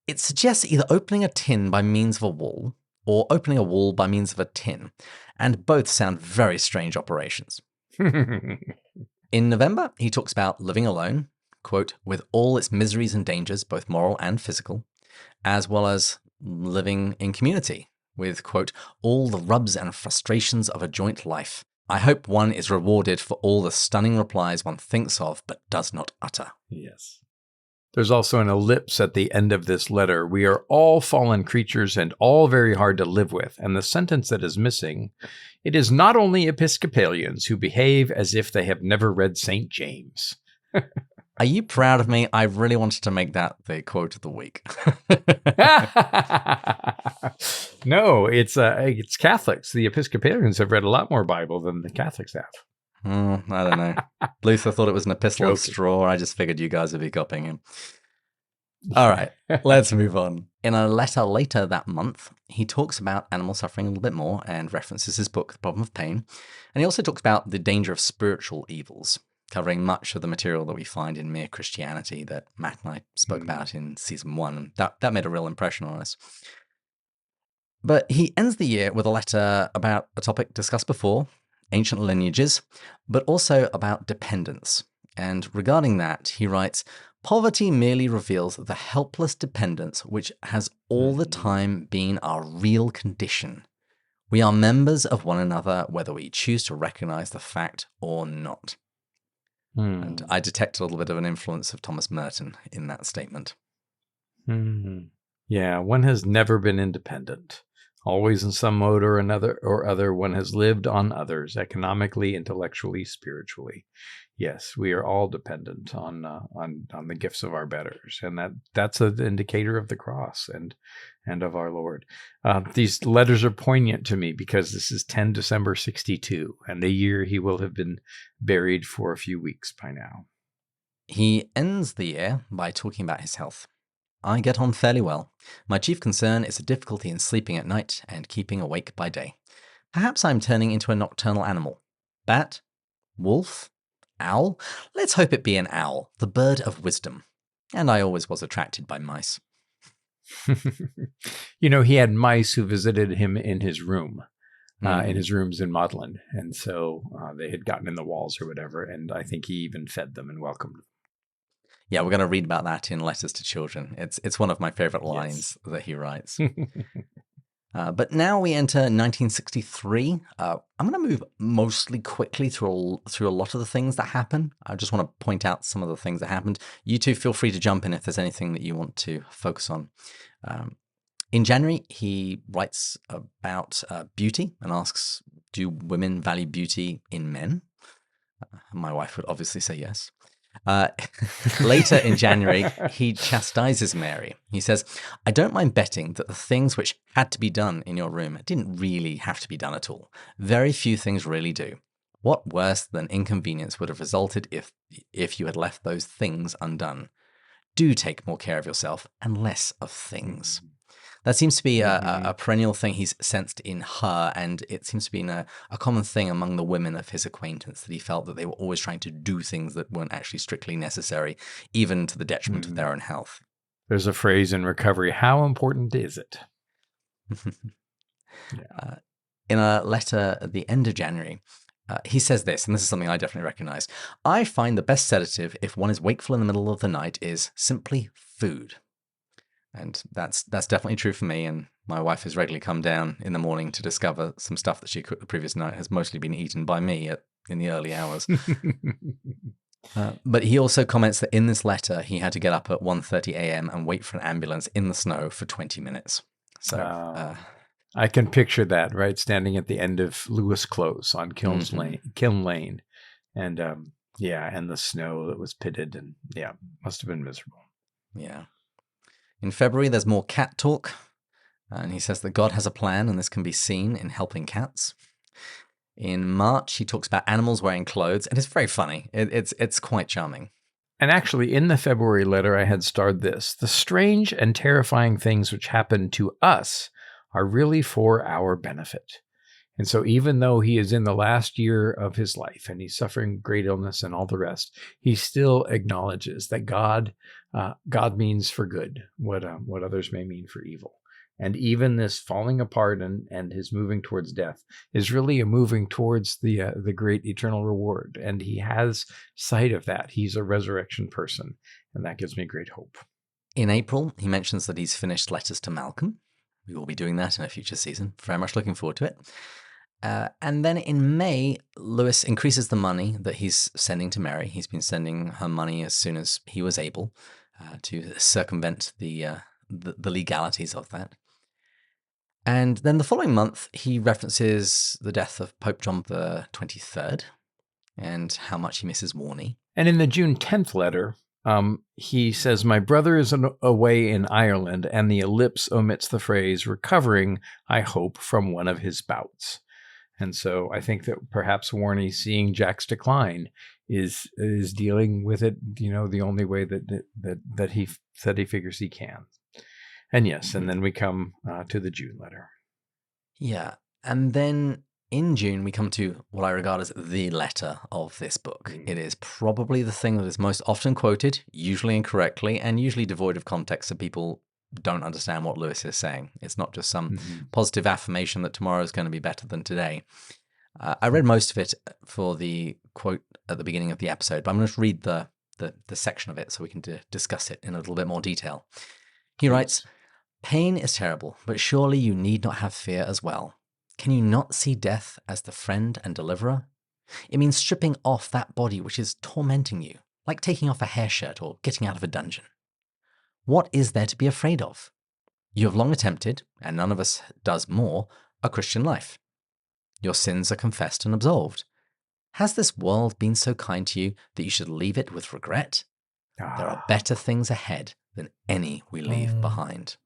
It suggests either opening a tin by means of a wool, or opening a wool by means of a tin, and both sound very strange operations. In November, he talks about living alone, quote, with all its miseries and dangers, both moral and physical, as well as living in community, with, quote, all the rubs and frustrations of a joint life. I hope one is rewarded for all the stunning replies one thinks of but does not utter. Yes. There's also an ellipse at the end of this letter. We are all fallen creatures and all very hard to live with. And the sentence that is missing, it is not only Episcopalians who behave as if they have never read St. James. Are you proud of me? I really wanted to make that the quote of the week. No, it's Catholics. The Episcopalians have read a lot more Bible than the Catholics have. I don't know. Luther thought it was an epistle of straw. I just figured you guys would be copying him. All right, let's move on. In a letter later that month, he talks about animal suffering a little bit more and references his book, The Problem of Pain. And he also talks about the danger of spiritual evils, covering much of the material that we find in Mere Christianity that Matt and I spoke about in season 1. That made a real impression on us. But he ends the year with a letter about a topic discussed before, ancient lineages, but also about dependence. And regarding that, he writes, poverty merely reveals the helpless dependence which has all the time been our real condition. We are members of one another, whether we choose to recognize the fact or not. And I detect a little bit of an influence of Thomas Merton in that statement. Yeah, one has never been independent. Always in some mode or other, one has lived on others, economically, intellectually, spiritually. Yes, we are all dependent on the gifts of our betters, and that's an indicator of the cross and of our Lord. These letters are poignant to me because this is 10 December 62, and a year he will have been buried for a few weeks by now. He ends the year by talking about his health. I get on fairly well. My chief concern is a difficulty in sleeping at night and keeping awake by day. Perhaps I'm turning into a nocturnal animal. Bat? Wolf? Owl? Let's hope it be an owl, the bird of wisdom. And I always was attracted by mice. He had mice who visited him in his room, in his rooms in Magdalen. And so they had gotten in the walls or whatever. And I think he even fed them and welcomed them. Yeah, we're going to read about that in Letters to Children. It's one of my favorite lines that he writes. But now we enter 1963. I'm going to move mostly quickly through a lot of the things that happen. I just want to point out some of the things that happened. You two feel free to jump in if there's anything that you want to focus on. In January, he writes about beauty and asks, do women value beauty in men? My wife would obviously say yes. Later in January, he chastises Mary. He says, I don't mind betting that the things which had to be done in your room didn't really have to be done at all. Very few things really do. What worse than inconvenience would have resulted if you had left those things undone? Do take more care of yourself and less of things. That seems to be a perennial thing he's sensed in her, and it seems to be a common thing among the women of his acquaintance, that he felt that they were always trying to do things that weren't actually strictly necessary, even to the detriment of their own health. There's a phrase in recovery, how important is it? In a letter at the end of January, he says this, and this is something I definitely recognize. I find the best sedative if one is wakeful in the middle of the night is simply food. And that's definitely true for me. And my wife has regularly come down in the morning to discover some stuff that she cooked the previous night has mostly been eaten by me in the early hours. But he also comments that in this letter, he had to get up at 1:30 a.m. and wait for an ambulance in the snow for 20 minutes. So I can picture that, right? Standing at the end of Lewis Close on Kiln Lane. And and the snow that was pitted, and must have been miserable. Yeah. In February, there's more cat talk, and he says that God has a plan, and this can be seen in helping cats. In March, he talks about animals wearing clothes, and it's very funny. It's quite charming. And actually, in the February letter, I had starred this. The strange and terrifying things which happen to us are really for our benefit. And so even though he is in the last year of his life and he's suffering great illness and all the rest, he still acknowledges that God means for good what others may mean for evil. And even this falling apart and his moving towards death is really a moving towards the great eternal reward. And he has sight of that. He's a resurrection person, and that gives me great hope. In April, he mentions that he's finished Letters to Malcolm. We will be doing that in a future season. Very much looking forward to it. And then in May, Lewis increases the money that he's sending to Mary. He's been sending her money as soon as he was able to circumvent the legalities of that. And then the following month, he references the death of Pope John the 23rd and how much he misses Warney. And in the June 10th letter, he says, my brother is away in Ireland, and the ellipse omits the phrase, recovering, I hope, from one of his bouts. And so I think that perhaps Warney, seeing Jack's decline, is dealing with it, the only way that he figures he can. And yes, and then we come to the June letter. Yeah, and then in June we come to what I regard as the letter of this book. It is probably the thing that is most often quoted, usually incorrectly, and usually devoid of context, so people don't understand what Lewis is saying. It's not just some positive affirmation that tomorrow is going to be better than today. I read most of it for the quote at the beginning of the episode, but I'm going to read the section of it so we can discuss it in a little bit more detail. He writes, pain is terrible, but surely you need not have fear as well. Can you not see death as the friend and deliverer? It means stripping off that body which is tormenting you, like taking off a hair shirt or getting out of a dungeon. What is there to be afraid of? You have long attempted, and none of us does more, a Christian life. Your sins are confessed and absolved. Has this world been so kind to you that you should leave it with regret? There are better things ahead than any we leave behind.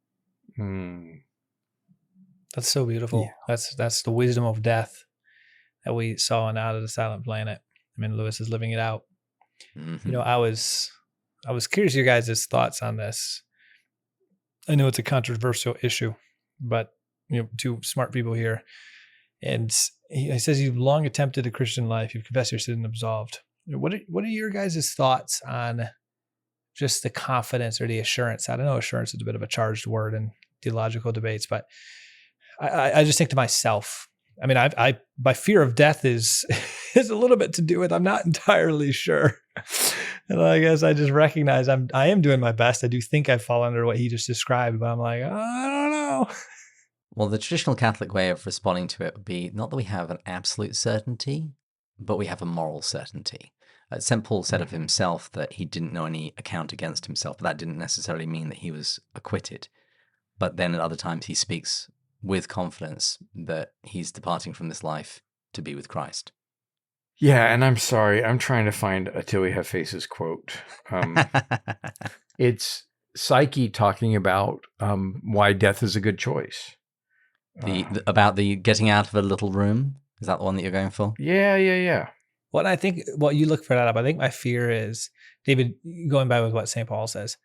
That's so beautiful. Yeah. That's the wisdom of death that we saw in Out of the Silent Planet. I mean, Lewis is living it out. Mm-hmm. You know, I was curious your guys' thoughts on this. I know it's a controversial issue, but you know, two smart people here. And he says you've long attempted a Christian life. You've confessed your sin and absolved. What are your guys' thoughts on just the confidence or the assurance? I don't know, assurance is a bit of a charged word in theological debates, but I just think to myself, I mean, I my fear of death is a little bit to do with I'm not entirely sure. And I guess I just recognize I am doing my best. I do think I fall under what he just described, but I'm like, I don't know. Well, the traditional Catholic way of responding to it would be not that we have an absolute certainty, but we have a moral certainty. St. Paul said of himself that he didn't know any account against himself, but that didn't necessarily mean that he was acquitted. But then at other times he speaks with confidence that he's departing from this life to be with Christ. Yeah, and I'm sorry, I'm trying to find a Till We Have Faces quote. It's Psyche talking about why death is a good choice. About the getting out of a little room? Is that the one that you're going for? Yeah. What I think, well, you look for that up. I think my fear is, David, going by with what St. Paul says.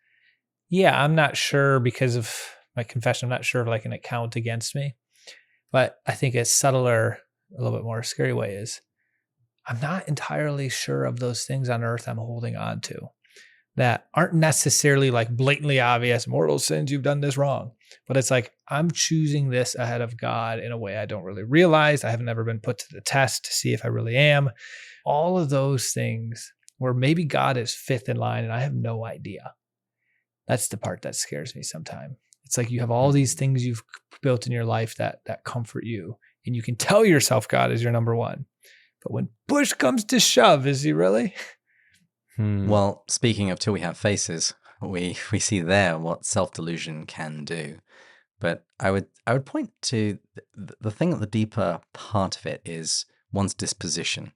Yeah, I'm not sure because of my confession. I'm not sure of like an account against me. But I think a subtler, a little bit more scary way is I'm not entirely sure of those things on earth I'm holding on to that aren't necessarily like blatantly obvious mortal sins. You've done this wrong. But it's like, I'm choosing this ahead of God in a way I don't really realize. I have never been put to the test to see if I really am. All of those things where maybe God is fifth in line and I have no idea. That's the part that scares me sometimes. It's like you have all these things you've built in your life that comfort you. And you can tell yourself God is your number one. But when push comes to shove, is he really? Well, speaking of Till We Have Faces, we see there what self-delusion can do. But I would point to the thing at the deeper part of it is one's disposition.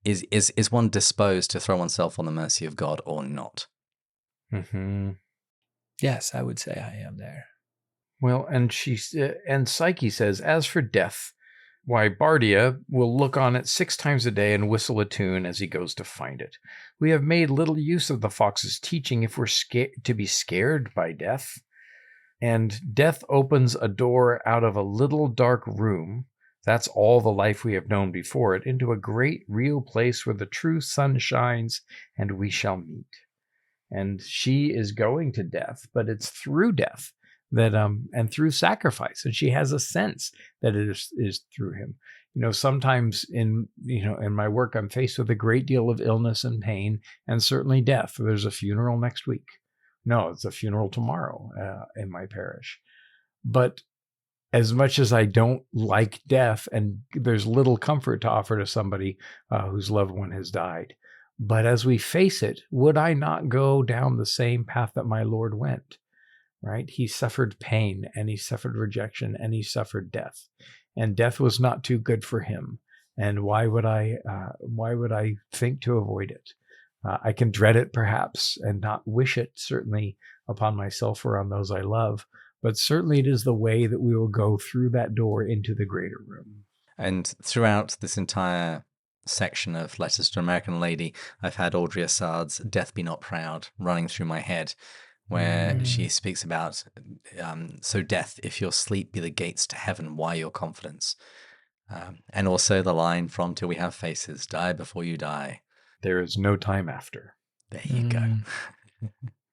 Is one disposed to throw oneself on the mercy of God or not? Mm-hmm. Yes, I would say I am there. Well, and Psyche says, as for death, why, Bardia will look on it 6 times a day and whistle a tune as he goes to find it. We have made little use of the fox's teaching if we're to be scared by death. And death opens a door out of a little dark room. That's all the life we have known before it, into a great real place where the true sun shines and we shall meet. And she is going to death, but it's through death that and through sacrifice, and she has a sense that it is through him. You know, sometimes in my work I'm faced with a great deal of illness and pain, and certainly death. There's a funeral next week. No, it's a funeral tomorrow in my parish. But as much as I don't like death, and there's little comfort to offer to somebody whose loved one has died, but as we face it, would I not go down the same path that my Lord went? Right? He suffered pain, and he suffered rejection, and he suffered death, and death was not too good for him. And why would I think to avoid it? I can dread it perhaps and not wish it certainly upon myself or on those I love, but certainly it is the way that we will go through that door into the greater room. And throughout this entire section of Letters to an American Lady, I've had Audrey Assad's Death Be Not Proud running through my head, where she speaks about, so death, if your sleep be the gates to heaven, why your confidence? And also the line from Till We Have Faces, die before you die. There is no time after. There you go.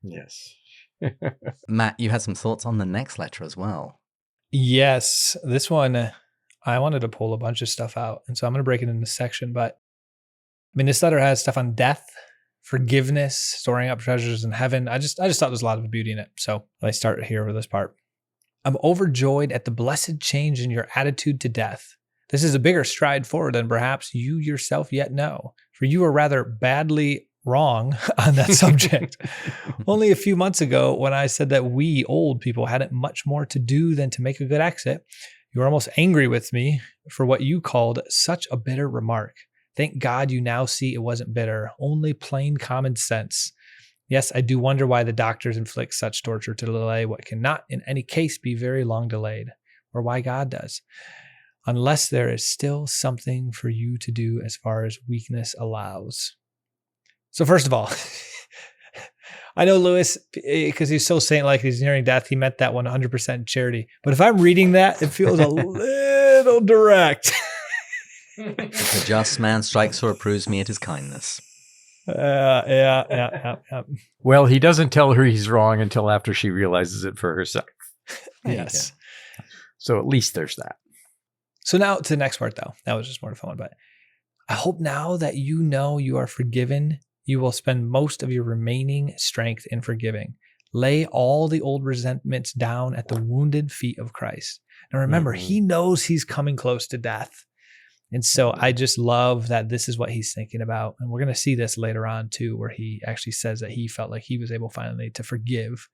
Yes. Matt, you had some thoughts on the next letter as well. Yes, this one, I wanted to pull a bunch of stuff out, and so I'm going to break it into section, but I mean, this letter has stuff on death, forgiveness, storing up treasures in heaven. I just thought there's a lot of beauty in it. So I start here with this part. I'm overjoyed at the blessed change in your attitude to death. This is a bigger stride forward than perhaps you yourself yet know, for you were rather badly wrong on that subject. Only a few months ago, when I said that we old people hadn't much more to do than to make a good exit, you were almost angry with me for what you called such a bitter remark. Thank God you now see it wasn't bitter, only plain common sense. Yes, I do wonder why the doctors inflict such torture to delay what cannot in any case be very long delayed, or why God does, unless there is still something for you to do as far as weakness allows. So first of all, I know Lewis, because he's so saint-like, he's nearing death, he meant that 100% charity. But if I'm reading that, it feels a little direct. If a just man strikes or approves me, it is kindness. Yeah. Well, he doesn't tell her he's wrong until after she realizes it for herself. Yes. So at least there's that. So now to the next part, though. That was just more fun. But I hope now that you know you are forgiven, you will spend most of your remaining strength in forgiving. Lay all the old resentments down at the wounded feet of Christ. And remember, he knows he's coming close to death. And so I just love that this is what he's thinking about. And we're going to see this later on too, where he actually says that he felt like he was able finally to forgive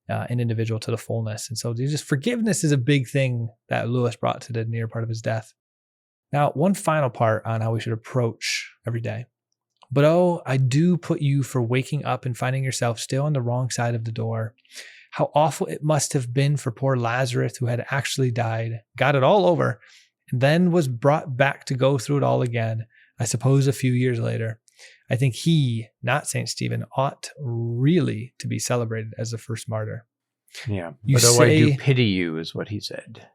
an individual to the fullness. And so just forgiveness is a big thing that Lewis brought to the near part of his death. Now, one final part on how we should approach every day. But oh, I do put you for waking up and finding yourself still on the wrong side of the door. How awful it must have been for poor Lazarus, who had actually died, got it all over, and then was brought back to go through it all again, I suppose a few years later. I think he, not St. Stephen, ought really to be celebrated as the first martyr. Yeah. You but say, I do pity you is what he said.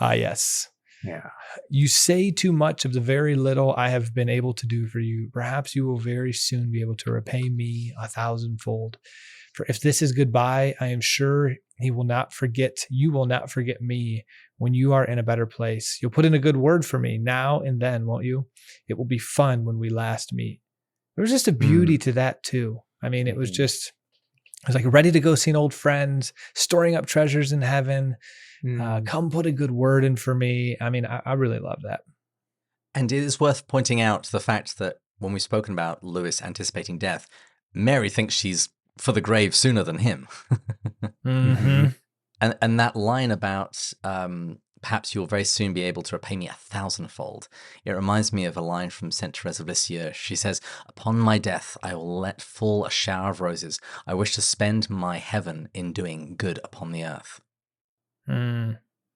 Yes. Yeah. You say too much of the very little I have been able to do for you. Perhaps you will very soon be able to repay me 1,000-fold. For if this is goodbye, I am sure you will not forget me when you are in a better place. You'll put in a good word for me now and then, won't you? It will be fun when we last meet. There was just a beauty to that too. I mean, it was like ready to go seeing old friends, storing up treasures in heaven. Come put a good word in for me. I mean, I really love that. And it is worth pointing out the fact that when we've spoken about Lewis anticipating death, Mary thinks she's for the grave sooner than him. And that line about perhaps you'll very soon be able to repay me 1,000-fold. It reminds me of a line from Saint Therese of Lisieux. She says, upon my death, I will let fall a shower of roses. I wish to spend my heaven in doing good upon the earth.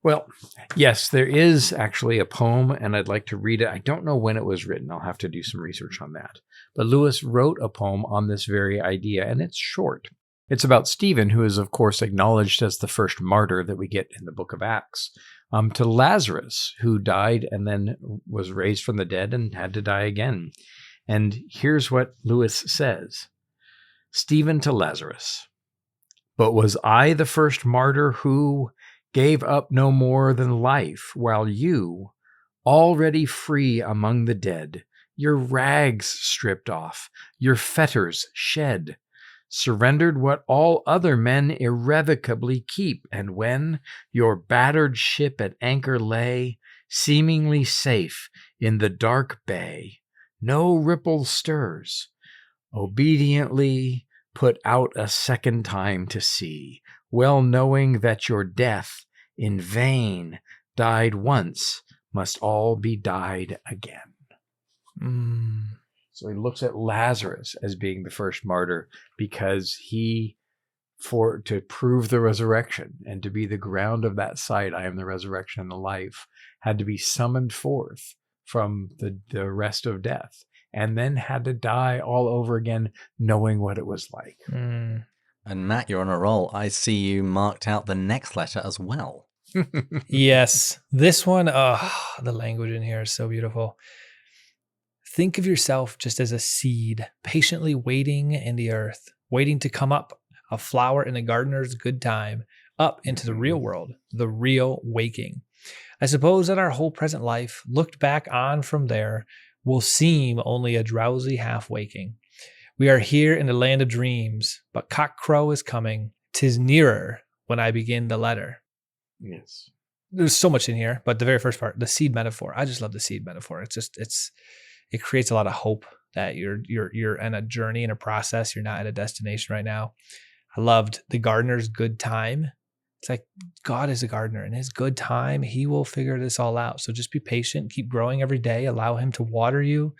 Well, yes, there is actually a poem, and I'd like to read it. I don't know when it was written. I'll have to do some research on that. But Lewis wrote a poem on this very idea, and it's short. It's about Stephen, who is, of course, acknowledged as the first martyr that we get in the book of Acts, to Lazarus, who died and then was raised from the dead and had to die again. And here's what Lewis says. Stephen to Lazarus. But was I the first martyr who gave up no more than life, while you, already free among the dead, your rags stripped off, your fetters shed, surrendered what all other men irrevocably keep, and when your battered ship at anchor lay, seemingly safe in the dark bay, no ripple stirs, obediently put out a second time to sea, well knowing that your death in vain died once, must all be died again. So he looks at Lazarus as being the first martyr because to prove the resurrection and to be the ground of that site, I am the resurrection and the life, had to be summoned forth from the rest of death and then had to die all over again, knowing what it was like. And Matt, you're on a roll. I see you marked out the next letter as well. Yes. This one, the language in here is so beautiful. Think of yourself just as a seed, patiently waiting in the earth, waiting to come up, a flower in the gardener's good time, up into the real world, the real waking. I suppose that our whole present life, looked back on from there, will seem only a drowsy half-waking. We are here in the land of dreams, but cock-crow is coming. 'Tis nearer when I begin the letter. Yes. There's so much in here, but the very first part, the seed metaphor. I just love the seed metaphor. It creates a lot of hope that you're in a journey, in a process. You're not at a destination right now. I loved the gardener's good time. It's like God is a gardener. In his good time, he will figure this all out. So just be patient, keep growing every day, allow him to water you,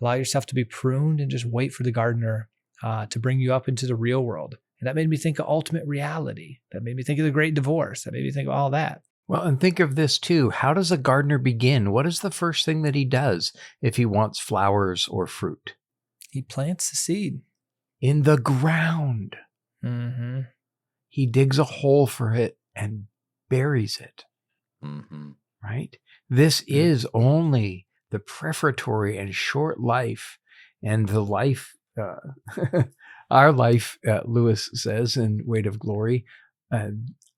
allow yourself to be pruned, and just wait for the gardener to bring you up into the real world. And that made me think of ultimate reality. That made me think of the great divorce. That made me think of all that. Well, and think of this too. How does a gardener begin? What is the first thing that he does if he wants flowers or fruit? He plants the seed in the ground. Mm-hmm. He digs a hole for it and buries it. Mm-hmm. Right? This is only the preparatory and short life, and the life, our life, Lewis says in Weight of Glory,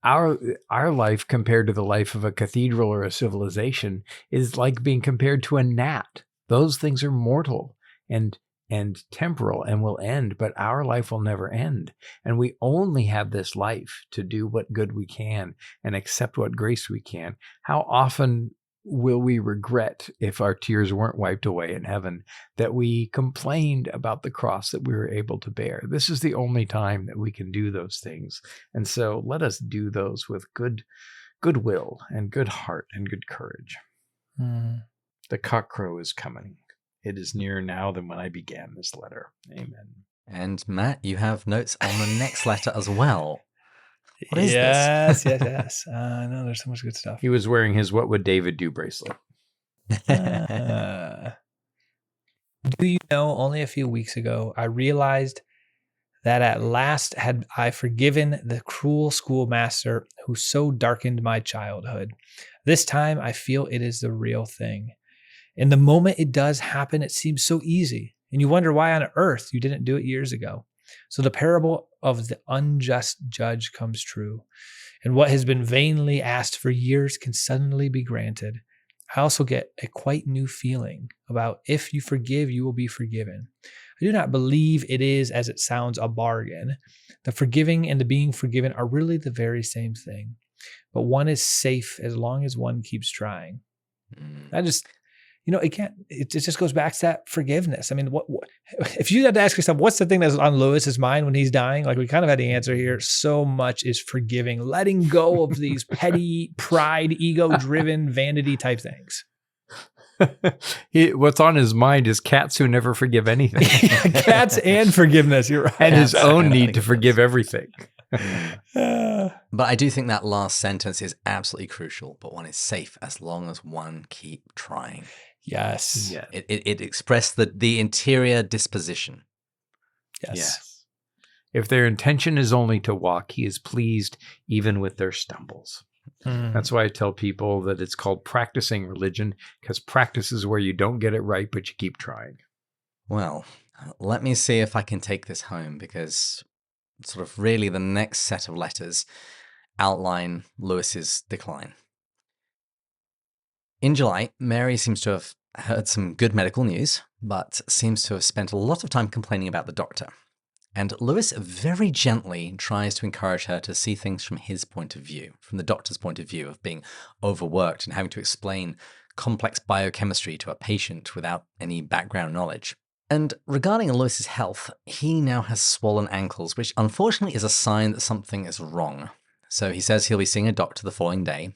our life compared to the life of a cathedral or a civilization is like being compared to a gnat. Those things are mortal and temporal and will end, but our life will never end. And we only have this life to do what good we can and accept what grace we can. How often will we regret, if our tears weren't wiped away in heaven, that we complained about the cross that we were able to bear? This is the only time that we can do those things. And so let us do those with goodwill and good heart and good courage. Mm. The cockcrow is coming. It is nearer now than when I began this letter. Amen. And Matt, you have notes on the next letter as well. What is this? Yes. I know there's so much good stuff. He was wearing his "What Would David Do" bracelet. Do you know, only a few weeks ago, I realized that at last had I forgiven the cruel schoolmaster who so darkened my childhood. This time I feel it is the real thing. In the moment it does happen, it seems so easy. And you wonder why on earth you didn't do it years ago. So the parable of the unjust judge comes true. And what has been vainly asked for years can suddenly be granted. I also get a quite new feeling about if you forgive, you will be forgiven. I do not believe it is, as it sounds, a bargain. The forgiving and the being forgiven are really the very same thing. But one is safe as long as one keeps trying. It just goes back to that forgiveness. I mean, what if you had to ask yourself, what's the thing that's on Lewis's mind when he's dying? Like, we kind of had the answer here. So much is forgiving, letting go of these petty, pride, ego-driven, vanity type things. What's on his mind is cats who never forgive anything. Cats and forgiveness. You're right. And his own need to forgive everything. But I do think that last sentence is absolutely crucial. But one is safe as long as one keep trying. Yes. Yeah. It expressed the interior disposition. Yes. If their intention is only to walk, he is pleased even with their stumbles. That's why I tell people that it's called practicing religion, because practice is where you don't get it right, but you keep trying. Well, let me see if I can take this home, because sort of really the next set of letters outline Lewis's decline. In July, Mary seems to have heard some good medical news, but seems to have spent a lot of time complaining about the doctor. And Lewis very gently tries to encourage her to see things from his point of view, from the doctor's point of view of being overworked and having to explain complex biochemistry to a patient without any background knowledge. And regarding Lewis's health, he now has swollen ankles, which unfortunately is a sign that something is wrong. So he says he'll be seeing a doctor the following day,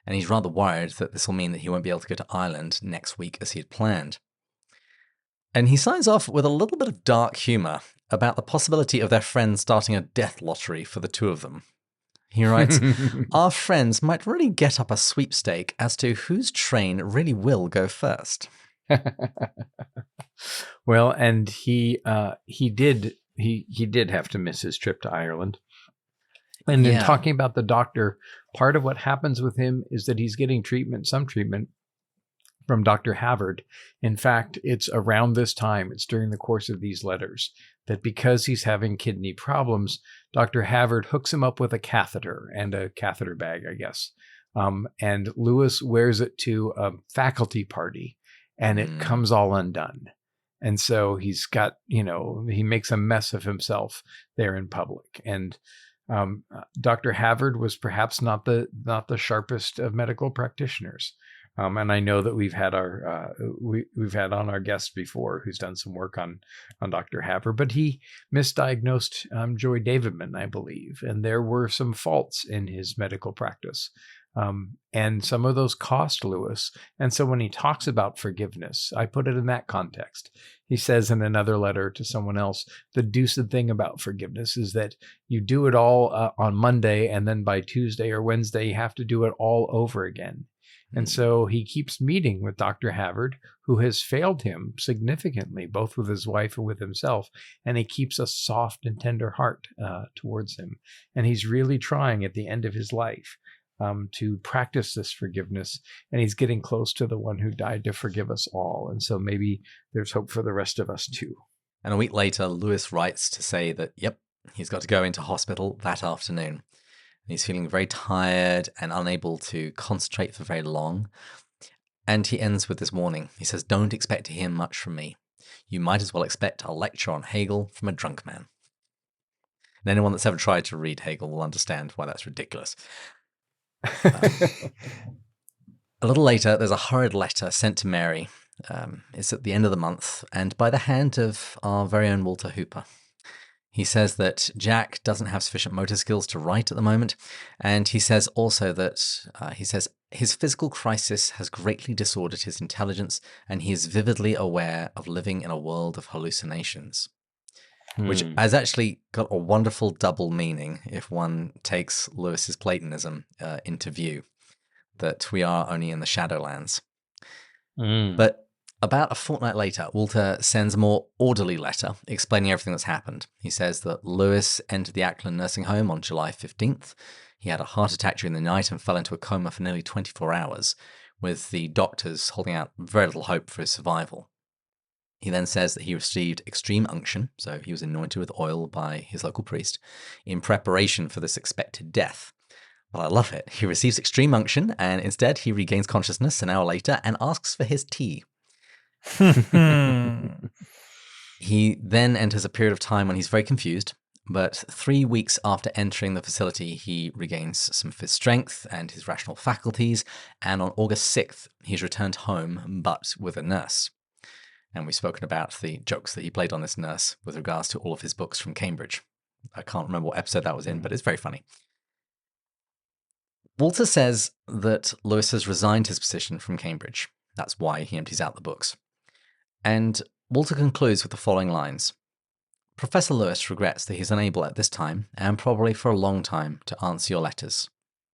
and he's rather worried that this will mean that he won't be able to go to Ireland next week as he had planned. And he signs off with a little bit of dark humor about the possibility of their friends starting a death lottery for the two of them. He writes, "Our friends might really get up a sweepstake as to whose train really will go first." Well, and he did have to miss his trip to Ireland. And in talking about the doctor, part of what happens with him is that he's getting some treatment from Dr. Havard. In fact, it's around this time, it's during the course of these letters, that because he's having kidney problems, Dr. Havard hooks him up with a catheter and a catheter bag, I guess. And Lewis wears it to a faculty party, and it comes all undone. And so he's got, he makes a mess of himself there in public. And Dr. Havard was perhaps not the sharpest of medical practitioners. And I know that we've had we've had on our guest before who's done some work on Dr. Haver, but he misdiagnosed Joy Davidman, I believe, and there were some faults in his medical practice. And some of those cost Lewis. And so when he talks about forgiveness, I put it in that context. He says in another letter to someone else, the deuced thing about forgiveness is that you do it all on Monday, and then by Tuesday or Wednesday, you have to do it all over again. And so he keeps meeting with Dr. Havard, who has failed him significantly, both with his wife and with himself. And he keeps a soft and tender heart towards him. And he's really trying at the end of his life to practice this forgiveness. And he's getting close to the one who died to forgive us all. And so maybe there's hope for the rest of us too. And a week later, Lewis writes to say that, yep, he's got to go into hospital that afternoon. He's feeling very tired and unable to concentrate for very long. And he ends with this warning. He says, "Don't expect to hear much from me. You might as well expect a lecture on Hegel from a drunk man." And anyone that's ever tried to read Hegel will understand why that's ridiculous. A little later, there's a hurried letter sent to Mary. It's at the end of the month, and by the hand of our very own Walter Hooper. He says that Jack doesn't have sufficient motor skills to write at the moment, and he says also that his physical crisis has greatly disordered his intelligence, and he is vividly aware of living in a world of hallucinations, which has actually got a wonderful double meaning if one takes Lewis's Platonism into view, that we are only in the Shadowlands. But about a fortnight later, Walter sends a more orderly letter explaining everything that's happened. He says that Lewis entered the Ackland nursing home on July 15th. He had a heart attack during the night and fell into a coma for nearly 24 hours, with the doctors holding out very little hope for his survival. He then says that he received extreme unction, so he was anointed with oil by his local priest, in preparation for this expected death. But I love it. He receives extreme unction, and instead he regains consciousness an hour later and asks for his tea. He then enters a period of time when he's very confused, but 3 weeks after entering the facility, he regains some of his strength and his rational faculties, and on August 6th, he's returned home, but with a nurse. And we've spoken about the jokes that he played on this nurse with regards to all of his books from Cambridge. I can't remember what episode that was in, but it's very funny. Walter says that Lewis has resigned his position from Cambridge. That's why he empties out the books. And Walter concludes with the following lines. Professor Lewis regrets that he is unable at this time, and probably for a long time, to answer your letters.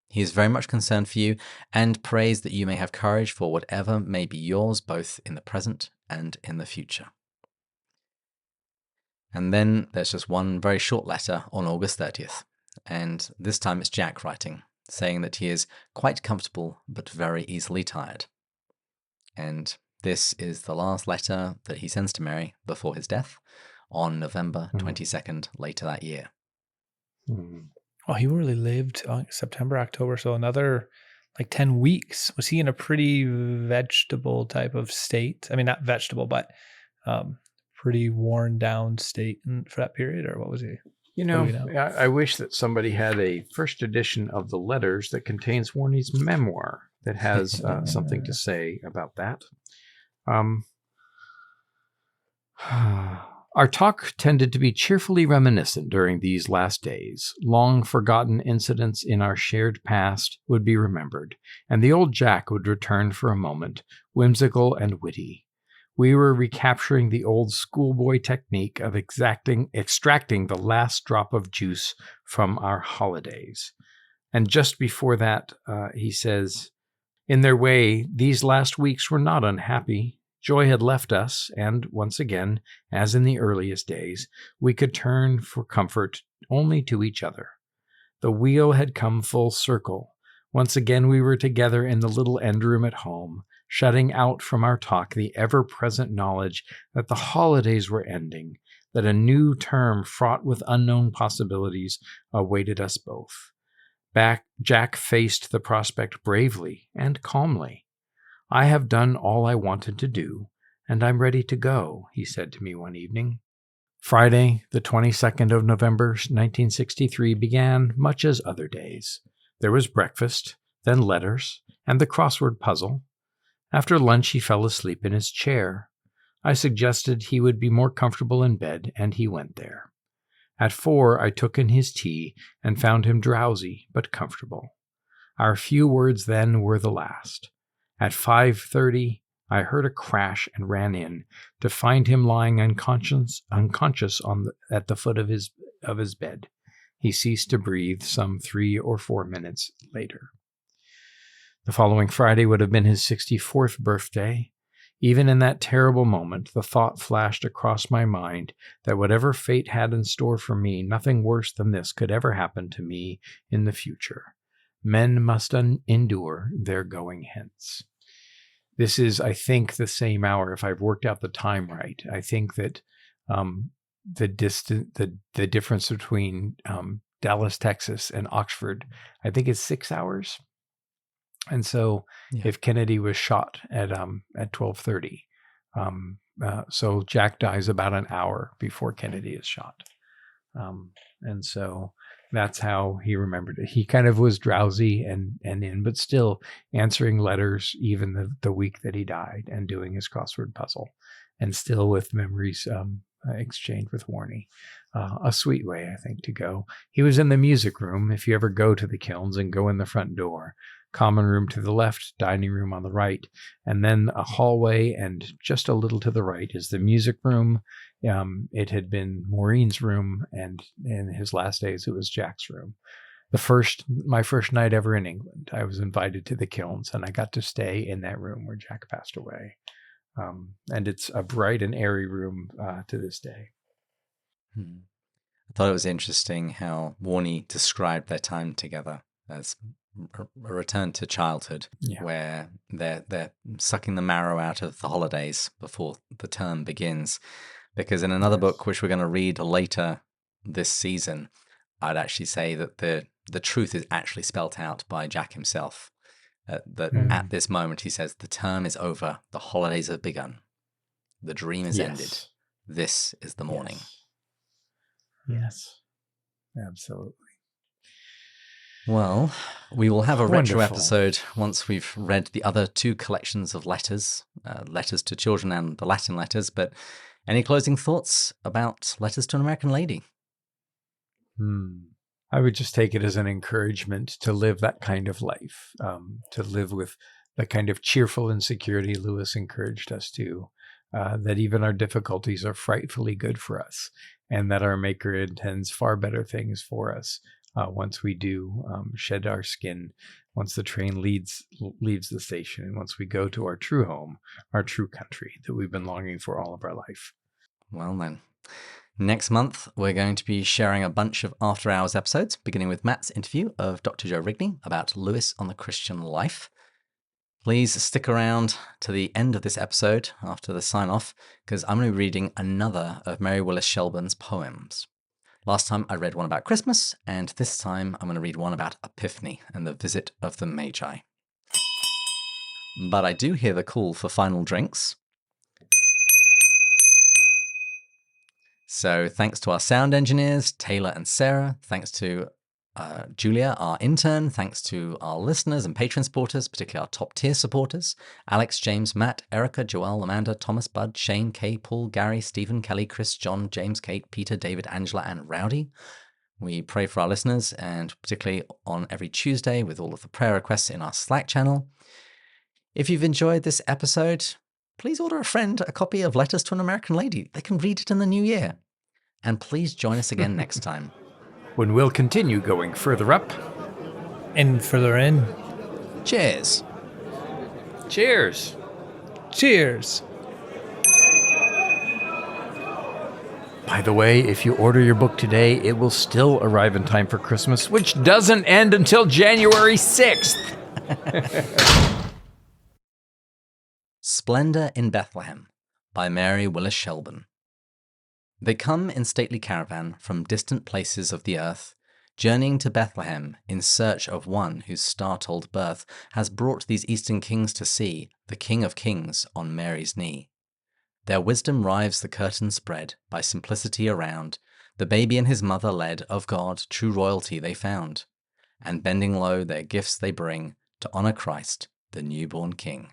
He is very much concerned for you, and prays that you may have courage for whatever may be yours, both in the present and in the future. And then there's just one very short letter on August 30th, and this time it's Jack writing, saying that he is quite comfortable but very easily tired. And this is the last letter that he sends to Mary before his death on November 22nd later that year. Oh, he really lived September, October, so another like 10 weeks. Was he in a pretty vegetable type of state? I mean, not vegetable, but pretty worn down state for that period, or what was he? You know, I wish that somebody had a first edition of the letters that contains Warney's memoir that has something to say about that. Our talk tended to be cheerfully reminiscent during these last days. Long forgotten incidents in our shared past would be remembered, and the old Jack would return for a moment, whimsical and witty. We were recapturing the old schoolboy technique of extracting the last drop of juice from our holidays. And just before that, he says, in their way, these last weeks were not unhappy. Joy had left us, and once again, as in the earliest days, we could turn for comfort only to each other. The wheel had come full circle. Once again we were together in the little end room at home, shutting out from our talk the ever-present knowledge that the holidays were ending, that a new term fraught with unknown possibilities awaited us both. Jack faced the prospect bravely and calmly. I have done all I wanted to do, and I'm ready to go, he said to me one evening. Friday, the 22nd of November, 1963, began much as other days. There was breakfast, then letters, and the crossword puzzle. After lunch, he fell asleep in his chair. I suggested he would be more comfortable in bed, and he went there. At 4, I took in his tea and found him drowsy but comfortable. Our few words then were the last. At 5:30, I heard a crash and ran in to find him lying unconscious at the foot of his bed. He ceased to breathe some 3 or 4 minutes later. The following Friday would have been his 64th birthday. Even in that terrible moment, the thought flashed across my mind that whatever fate had in store for me, nothing worse than this could ever happen to me in the future. Men must endure their going hence. This is, I think, the same hour, if I've worked out the time right. I think that the difference between Dallas, Texas, and Oxford, I think it's 6 hours. And so, if Kennedy was shot at 12:30, so Jack dies about an hour before Kennedy is shot, and so that's how he remembered it. He kind of was drowsy and but still answering letters even the week that he died, and doing his crossword puzzle, and still with memories exchanged with Warnie. A sweet way, I think, to go. He was in the music room. If you ever go to the Kilns and go in the front door, common room to the left, dining room on the right, and then a hallway, and just a little to the right is the music room. It had been Maureen's room, and in his last days, it was Jack's room. My first night ever in England, I was invited to the Kilns, and I got to stay in that room where Jack passed away. And it's a bright and airy room to this day. I thought it was interesting how Warnie described their time together as a return to childhood, where they're sucking the marrow out of the holidays before the term begins. Because in another book, which we're going to read later this season, I'd actually say that the truth is actually spelt out by Jack himself. That at this moment, he says, the term is over, the holidays have begun, the dream is ended, this is the morning. Yes, absolutely. Well, we will have a Wonderful. retro episode once we've read the other 2 collections of letters, Letters to Children and the Latin Letters. But any closing thoughts about Letters to an American Lady? I would just take it as an encouragement to live that kind of life, to live with the kind of cheerful insecurity Lewis encouraged us to, that even our difficulties are frightfully good for us, and that our Maker intends far better things for us once we do shed our skin, once the train leaves the station, and once we go to our true home, our true country that we've been longing for all of our life. Well then. Next month, we're going to be sharing a bunch of After Hours episodes, beginning with Matt's interview of Dr. Joe Rigney about Lewis on the Christian life. Please stick around to the end of this episode after the sign-off, because I'm going to be reading another of Mary Willis Shelburne's poems. Last time I read one about Christmas, and this time I'm going to read one about Epiphany and the visit of the Magi. But I do hear the call for final drinks. So thanks to our sound engineers, Taylor and Sarah. Thanks to Julia, our intern. Thanks to our listeners and Patreon supporters, particularly our top tier supporters. Alex, James, Matt, Erica, Joelle, Amanda, Thomas, Bud, Shane, Kay, Paul, Gary, Stephen, Kelly, Chris, John, James, Kate, Peter, David, Angela, and Rowdy. We pray for our listeners, and particularly on every Tuesday with all of the prayer requests in our Slack channel. If you've enjoyed this episode, please order a friend a copy of Letters to an American Lady. They can read it in the new year. And please join us again next time, when we'll continue going further up and further in. Cheers. Cheers. Cheers. By the way, if you order your book today, it will still arrive in time for Christmas, which doesn't end until January 6th. Splendor in Bethlehem by Mary Willis Shelburne. They come in stately caravan from distant places of the earth, journeying to Bethlehem in search of one whose star-told birth has brought these eastern kings to see the King of Kings on Mary's knee. Their wisdom rives the curtain spread by simplicity around. The baby and his mother led of God true royalty they found, and bending low their gifts they bring to honor Christ, the newborn King.